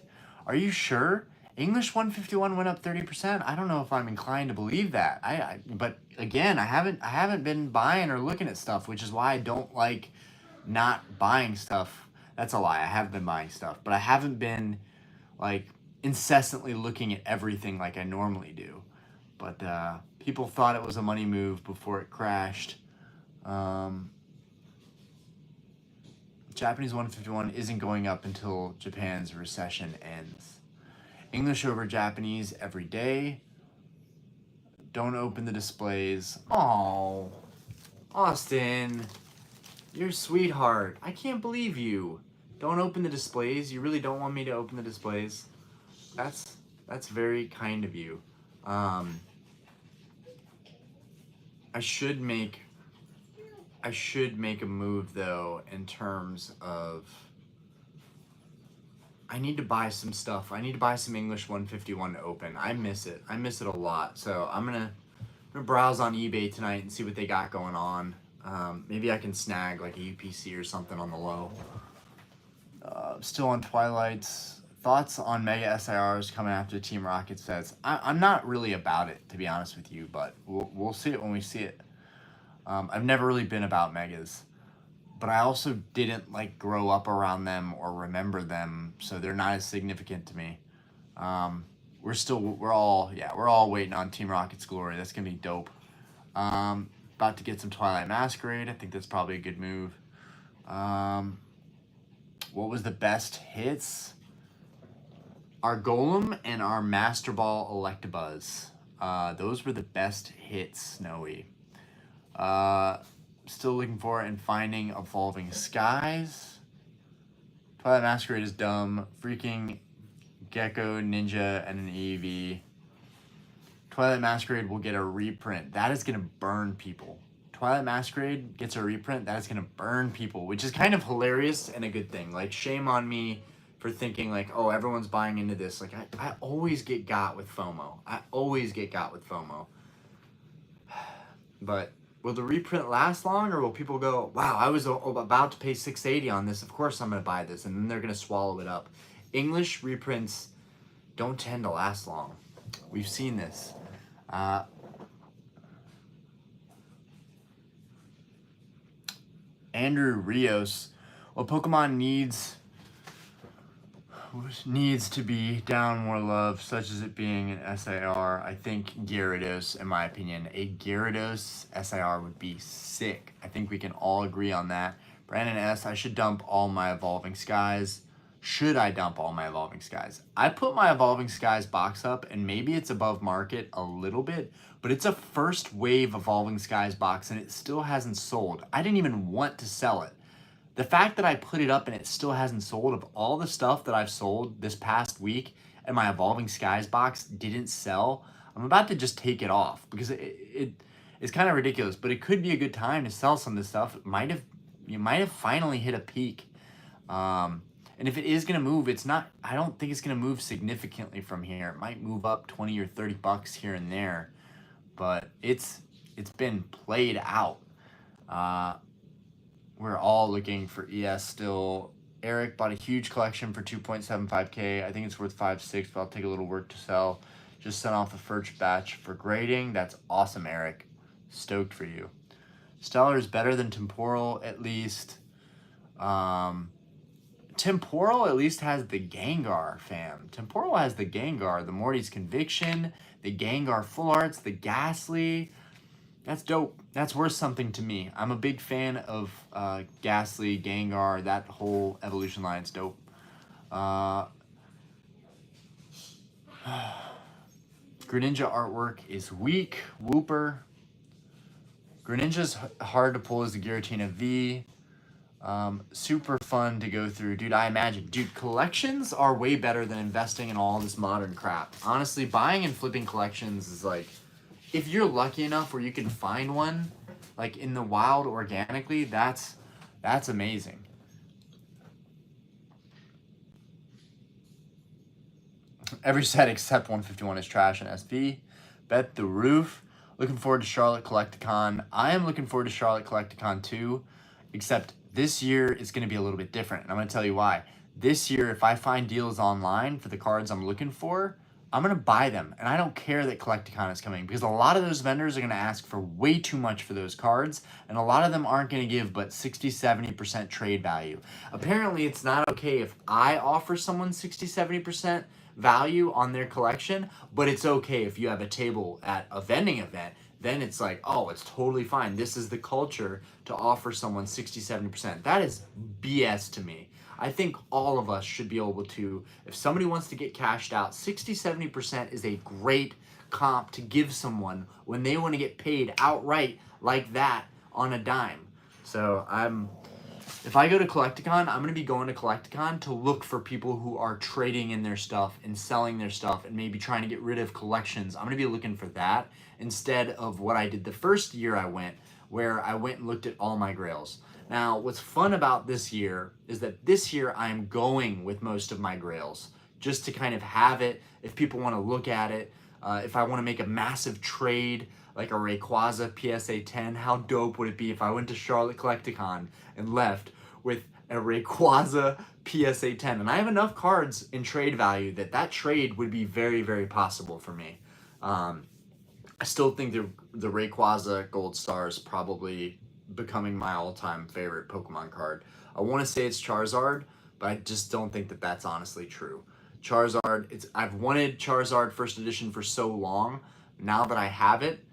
Are you sure? English 151 went up 30%. I don't know if I'm inclined to believe that. But again, I haven't been buying or looking at stuff, which is why I don't like not buying stuff. That's a lie. I have been buying stuff, but I haven't been like incessantly looking at everything like I normally do. But people thought it was a money move before it crashed. Japanese 151 isn't going up until Japan's recession ends. English over Japanese every day. Don't open the displays. Oh, Austin, you're a sweetheart. I can't believe you. Don't open the displays. You really don't want me to open the displays? That's very kind of you. I should make a move though in terms of I need to buy some stuff. I need to buy some English 151 to open. I miss it. I miss it a lot. So I'm gonna browse on eBay tonight and see what they got going on. Maybe I can snag like a UPC or something on the low. Still on Twilight's. Thoughts on Mega SIRs coming after Team Rocket sets? I'm not really about it, to be honest with you, but we'll see it when we see it. I've never really been about Megas, but I also didn't like grow up around them or remember them, so they're not as significant to me. We're all waiting on Team Rocket's glory. That's gonna be dope. About to get some Twilight Masquerade. I think that's probably a good move. What was the best hits? Our Golem and our Master Ball Electabuzz. Those were the best hits, Snowy. Still looking for and finding Evolving Skies. Twilight Masquerade is dumb. Freaking Gecko, Ninja, and an EV. Twilight Masquerade will get a reprint. That is going to burn people. Twilight Masquerade gets a reprint. That is going to burn people, which is kind of hilarious and a good thing. Like, shame on me for thinking like, oh, everyone's buying into this. Like, I always get got with FOMO. But will the reprint last long, or will people go, wow, I was about to pay $680 on this. Of course I'm going to buy this. And then they're going to swallow it up. English reprints don't tend to last long. We've seen this. Andrew Rios. Well, Pokemon needs to be down more love, such as it being an SIR. I think Gyarados, in my opinion, a Gyarados SIR would be sick. I think we can all agree on that. Brandon S., I should dump all my Evolving Skies. Should I dump all my Evolving Skies? I put my Evolving Skies box up, and maybe it's above market a little bit, but it's a first wave Evolving Skies box, and it still hasn't sold. I didn't even want to sell it. The fact that I put it up and it still hasn't sold, of all the stuff that I've sold this past week and my Evolving Skies box didn't sell, I'm about to just take it off because it's kind of ridiculous, but it could be a good time to sell some of this stuff. You might have finally hit a peak. And if it is going to move, I don't think it's going to move significantly from here. It might move up 20 or 30 bucks here and there, but it's been played out. We're all looking for ES still. Eric bought a huge collection for 2.75K. I think it's worth 5.6, but I'll take a little work to sell. Just sent off the first batch for grading. That's awesome, Eric. Stoked for you. Stellar is better than Temporal, at least. Temporal at least has the Gengar, fam. Temporal has the Gengar, the Morty's Conviction, the Gengar Full Arts, the Ghastly. That's dope. That's worth something to me. I'm a big fan of Ghastly, Gengar, that whole evolution line's dope. Greninja artwork is weak. Wooper. Greninja's hard to pull as the Giratina V. Super fun to go through. Dude, I imagine. Dude, collections are way better than investing in all this modern crap. Honestly, buying and flipping collections is like, if you're lucky enough where you can find one, like in the wild organically, that's amazing. Every set except 151 is trash and SV. Bet the roof. Looking forward to Charlotte Collecticon. I am looking forward to Charlotte Collecticon too, except this year is going to be a little bit different. And I'm going to tell you why. This year, if I find deals online for the cards I'm looking for, I'm going to buy them. And I don't care that Collecticon is coming, because a lot of those vendors are going to ask for way too much for those cards. And a lot of them aren't going to give but 60-70% trade value. Apparently, it's not okay if I offer someone 60-70% value on their collection, but it's okay if you have a table at a vending event. Then it's like, oh, it's totally fine. This is the culture to offer someone 60-70%. That is BS to me. I think all of us should be able to, if somebody wants to get cashed out, 60-70% is a great comp to give someone when they want to get paid outright like that on a dime. So if I go to Collecticon, I'm going to be going to Collecticon to look for people who are trading in their stuff and selling their stuff and maybe trying to get rid of collections. I'm going to be looking for that instead of what I did the first year I went, where I went and looked at all my grails. Now, what's fun about this year is that this year I'm going with most of my grails just to kind of have it if people want to look at it. If I want to make a massive trade like a Rayquaza PSA 10, how dope would it be if I went to Charlotte Collecticon and left with a Rayquaza PSA 10? And I have enough cards in trade value that trade would be very, very possible for me. I still think the Rayquaza Gold Star is probably becoming my all-time favorite Pokemon card. I want to say it's Charizard, but I just don't think that that's honestly true. Charizard, I've wanted Charizard first edition for so long. Now that I have it,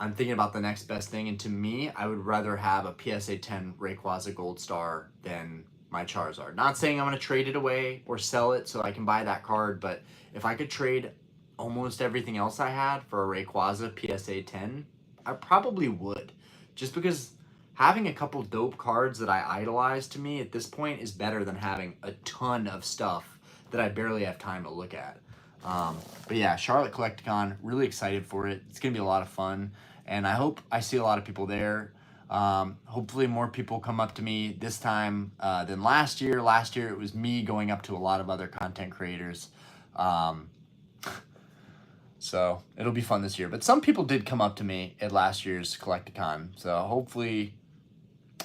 I'm thinking about the next best thing, and to me, I would rather have a PSA 10 Rayquaza Gold Star than my Charizard. Not saying I'm going to trade it away or sell it so I can buy that card, but if I could trade almost everything else I had for a Rayquaza PSA 10, I probably would. Just because having a couple dope cards that I idolize to me at this point is better than having a ton of stuff that I barely have time to look at. But yeah, Charlotte Collecticon, really excited for it. It's going to be a lot of fun, and I hope I see a lot of people there. Hopefully more people come up to me this time than last year. Last year it was me going up to a lot of other content creators. So it'll be fun this year. But some people did come up to me at last year's Collecticon, so hopefully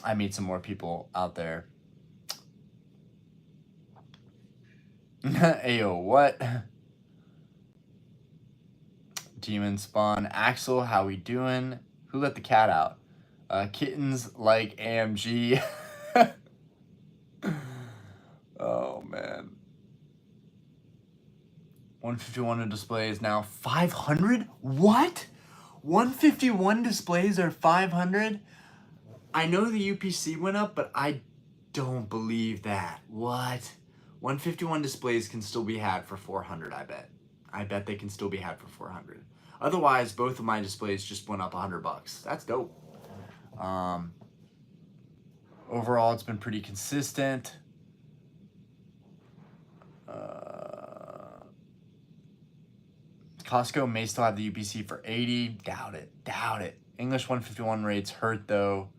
I meet some more people out there. Ayo, what? Demon Spawn. Axel, how we doing? Who let the cat out? Kittens like AMG. Oh, man. 151 display is now 500? What? 151 displays are 500? I know the UPC went up, but I don't believe that. What? 151 displays can still be had for 400, I bet. I bet they can still be had for 400. Otherwise, both of my displays just went up $100. That's dope. Overall, it's been pretty consistent. Costco may still have the UPC for 80. Doubt it. Doubt it. English 151 rates hurt, though.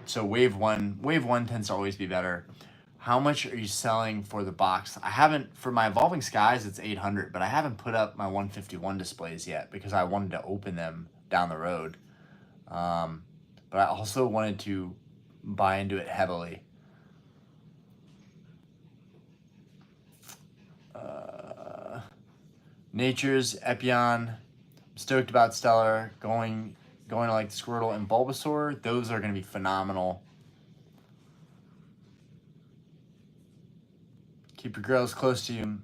So wave one tends to always be better. How much are you selling for the box? I haven't, for my Evolving Skies, it's 800, but I haven't put up my 151 displays yet because I wanted to open them down the road. But I also wanted to buy into it heavily. Nature's Epion. I'm stoked about Stellar. Going to like Squirtle and Bulbasaur. Those are going to be phenomenal. Keep your grails close to you.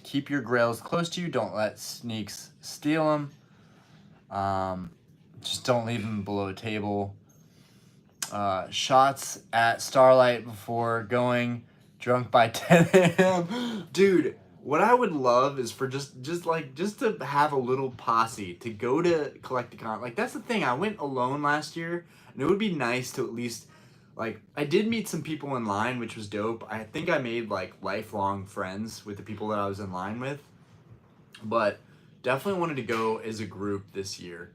Keep your grails close to you. Don't let sneaks steal them. Just don't leave them below a table. Shots at Starlight before going. Drunk by 10 a.m. Dude, what I would love is for just to have a little posse to go to Collecticon. Like, that's the thing. I went alone last year, and it would be nice to at least, like, I did meet some people in line, which was dope. I think I made like lifelong friends with the people that I was in line with, but definitely wanted to go as a group this year.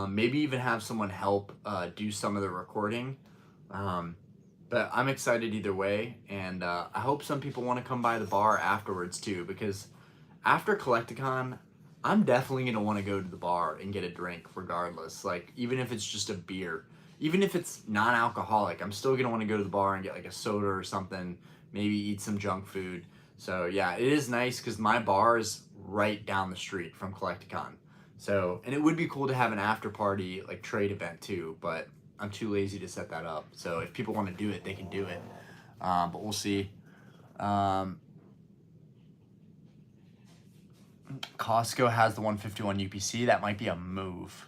Maybe even have someone help do some of the recording. But I'm excited either way, and I hope some people want to come by the bar afterwards too, because after Collecticon, I'm definitely going to want to go to the bar and get a drink regardless. Like, even if it's just a beer, even if it's non-alcoholic, I'm still going to want to go to the bar and get like a soda or something, maybe eat some junk food. So yeah, it is nice because my bar is right down the street from Collecticon. So, and it would be cool to have an after party like trade event too, but I'm too lazy to set that up. So if people want to do it, they can do it. But we'll see. Costco has the 151 UPC. That might be a move.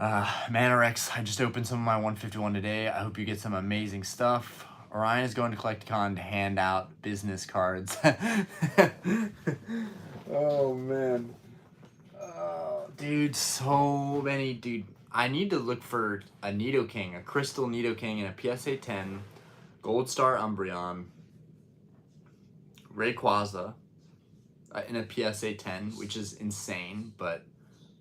Manorex, I just opened some of my 151 today. I hope you get some amazing stuff. Orion is going to Collecticon to hand out business cards. Oh, man. Dude, so many, dude. I need to look for a Nidoking, a Crystal Nidoking, and a PSA 10, Gold Star Umbreon, Rayquaza, in a PSA 10, which is insane, but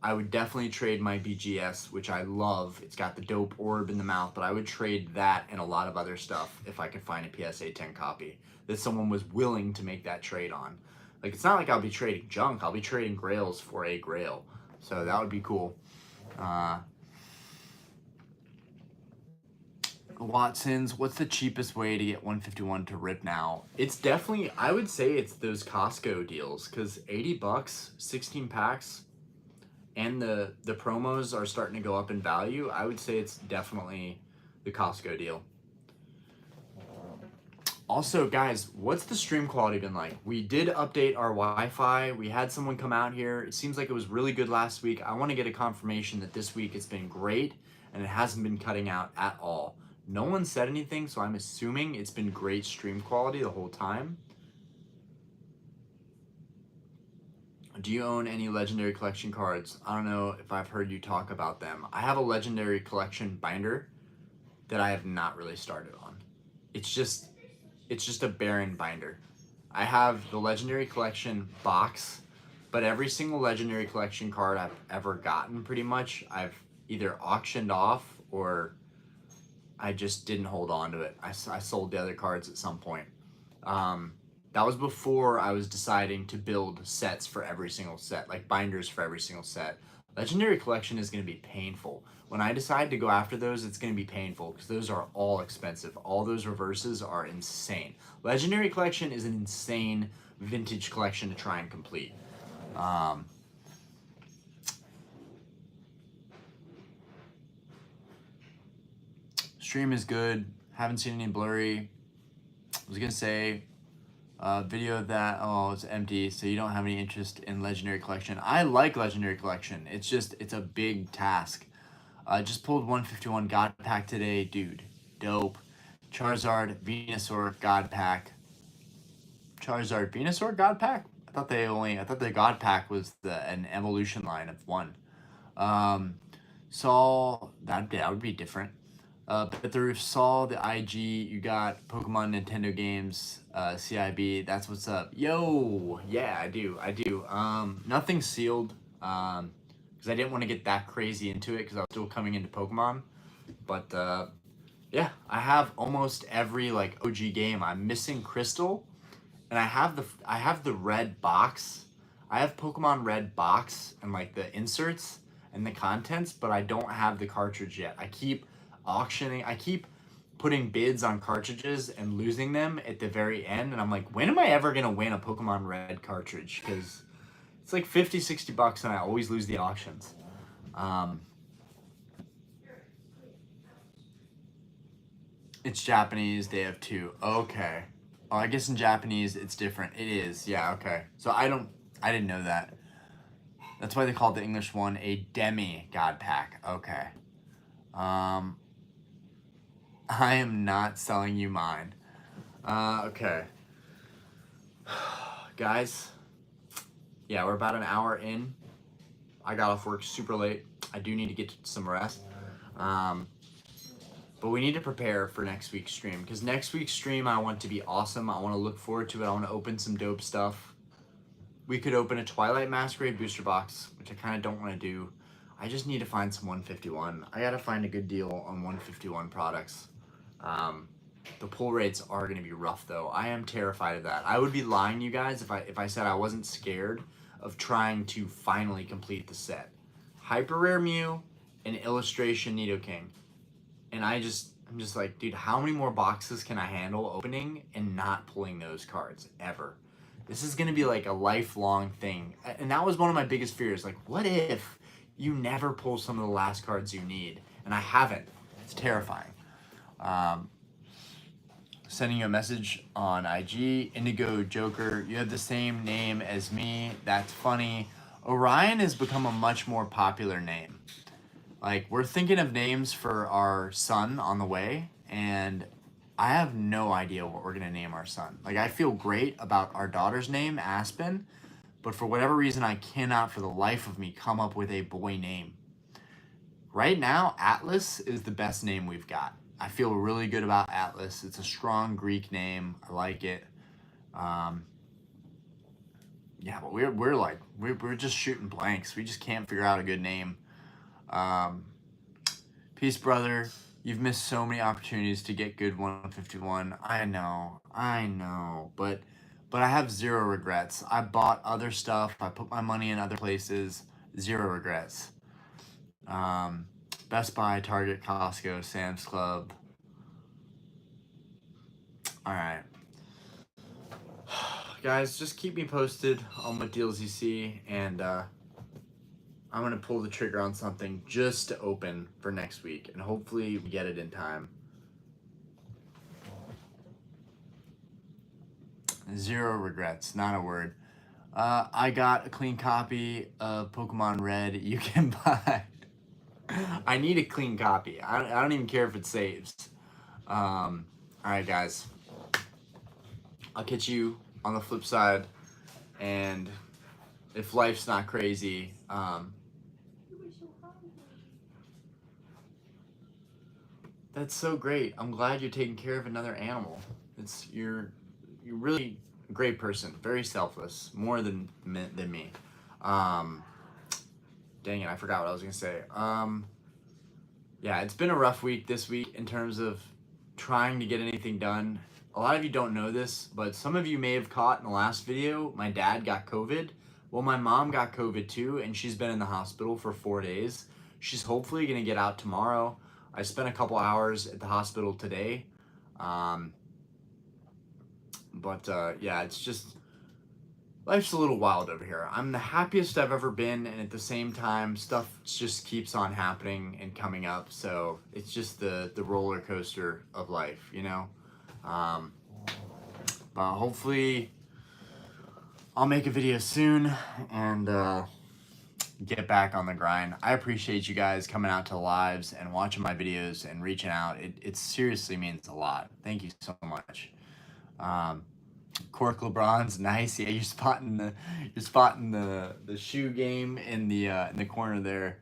I would definitely trade my BGS, which I love. It's got the dope orb in the mouth, but I would trade that and a lot of other stuff if I could find a PSA 10 copy that someone was willing to make that trade on. Like, it's not like I'll be trading junk. I'll be trading grails for a grail. So that would be cool. Watson's, what's the cheapest way to get 151 to rip now? It's definitely, I would say it's those Costco deals, because $80, 16 packs, and the promos are starting to go up in value. I would say it's definitely the Costco deal. Also, guys, what's the stream quality been like? We did update our Wi-Fi. We had someone come out here. It seems like it was really good last week. I want to get a confirmation that this week it's been great and it hasn't been cutting out at all. No one said anything, so I'm assuming it's been great stream quality the whole time. Do you own any Legendary Collection cards? I don't know if I've heard you talk about them. I have a Legendary Collection binder that I have not really started on. It's just a barren binder. I have the Legendary Collection box, but every single Legendary Collection card I've ever gotten, pretty much, I've either auctioned off or I just didn't hold on to it. I sold the other cards at some point. That was before I was deciding to build sets for every single set, like binders for every single set. Legendary Collection is going to be painful. When I decide to go after those, it's going to be painful because those are all expensive. All those reverses are insane. Legendary Collection is an insane vintage collection to try and complete. Stream is good. Haven't seen any blurry. I was going to say, video of that, oh, it's empty, so you don't have any interest in Legendary Collection. I like Legendary Collection. It's just, it's a big task. Just pulled 151 God Pack today, dude. Dope. Charizard, Venusaur, God Pack. Charizard, Venusaur, God Pack? I thought the God Pack was an evolution line of one. Saw, that would be different. But the Saw, the IG, you got Pokemon Nintendo games, CIB, that's what's up. Yo, yeah, I do. Nothing sealed, because because I didn't want to get that crazy into it because I was still coming into Pokemon. But yeah, I have almost every like OG game. I'm missing Crystal, and I have the red box. I have Pokemon Red box and like the inserts and the contents, but I don't have the cartridge yet. I keep putting bids on cartridges and losing them at the very end, and I'm like, when am I ever gonna win a Pokemon Red cartridge? Because it's like 50, 60 bucks, and I always lose the auctions. It's Japanese. They have 2. Okay. Oh, I guess in Japanese it's different. It is. Yeah. Okay. So I didn't know that. That's why they called the English one a demi-god pack. Okay. I am not selling you mine. Okay. Guys. Yeah, we're about an hour in. I got off work super late. I do need to get some rest. But we need to prepare for next week's stream, because next week's stream I want to be awesome. I want to look forward to it. I want to open some dope stuff. We could open a Twilight Masquerade booster box, which I kind of don't want to do. I just need to find some 151. I got to find a good deal on 151 products. The pull rates are going to be rough, though. I am terrified of that. I would be lying to you guys if I said I wasn't scared of trying to finally complete the set. Hyper Rare Mew and Illustration Nidoking. And I'm just like, dude, how many more boxes can I handle opening and not pulling those cards ever? This is going to be like a lifelong thing. And that was one of my biggest fears. Like, what if you never pull some of the last cards you need? And I haven't. It's terrifying. Sending you a message on IG. Indigo Joker, you have the same name as me. That's funny. Orion has become a much more popular name. Like, we're thinking of names for our son on the way, and I have no idea what we're going to name our son. Like, I feel great about our daughter's name, Aspen, but for whatever reason, I cannot for the life of me come up with a boy name. Right now, Atlas is the best name we've got. I feel really good about Atlas. It's a strong Greek name. I like it. Yeah, but we're just shooting blanks. We just can't figure out a good name. Peace, brother. You've missed so many opportunities to get good 151. I know, but I have zero regrets. I bought other stuff. I put my money in other places. Zero regrets. Best Buy, Target, Costco, Sam's Club. All right. Guys, just keep me posted on what deals you see, and I'm going to pull the trigger on something just to open for next week, and hopefully we get it in time. Zero regrets, not a word. I got a clean copy of Pokemon Red. You can buy. I need a clean copy. I don't even care if it saves. All right, guys. I'll catch you on the flip side, and if life's not crazy, that's so great. I'm glad you're taking care of another animal. You're really a great person, very selfless, more than me. Dang it, I forgot what I was gonna say. Yeah, it's been a rough week this week in terms of trying to get anything done. A lot of you don't know this, but some of you may have caught in the last video, my dad got COVID. Well, my mom got COVID too, and she's been in the hospital for 4 days. She's hopefully gonna get out tomorrow. I spent a couple hours at the hospital today. Yeah, it's just, life's a little wild over here. I'm the happiest I've ever been, and at the same time, stuff just keeps on happening and coming up. So it's just the roller coaster of life, you know? But hopefully I'll make a video soon and get back on the grind. I appreciate you guys coming out to the lives and watching my videos and reaching out. It seriously means a lot. Thank you so much. Cork LeBron's nice. Yeah, you're spotting the shoe game in the corner there.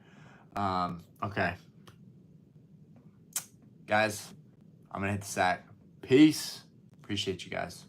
Okay, guys, I'm gonna hit the sack. Peace. Appreciate you guys.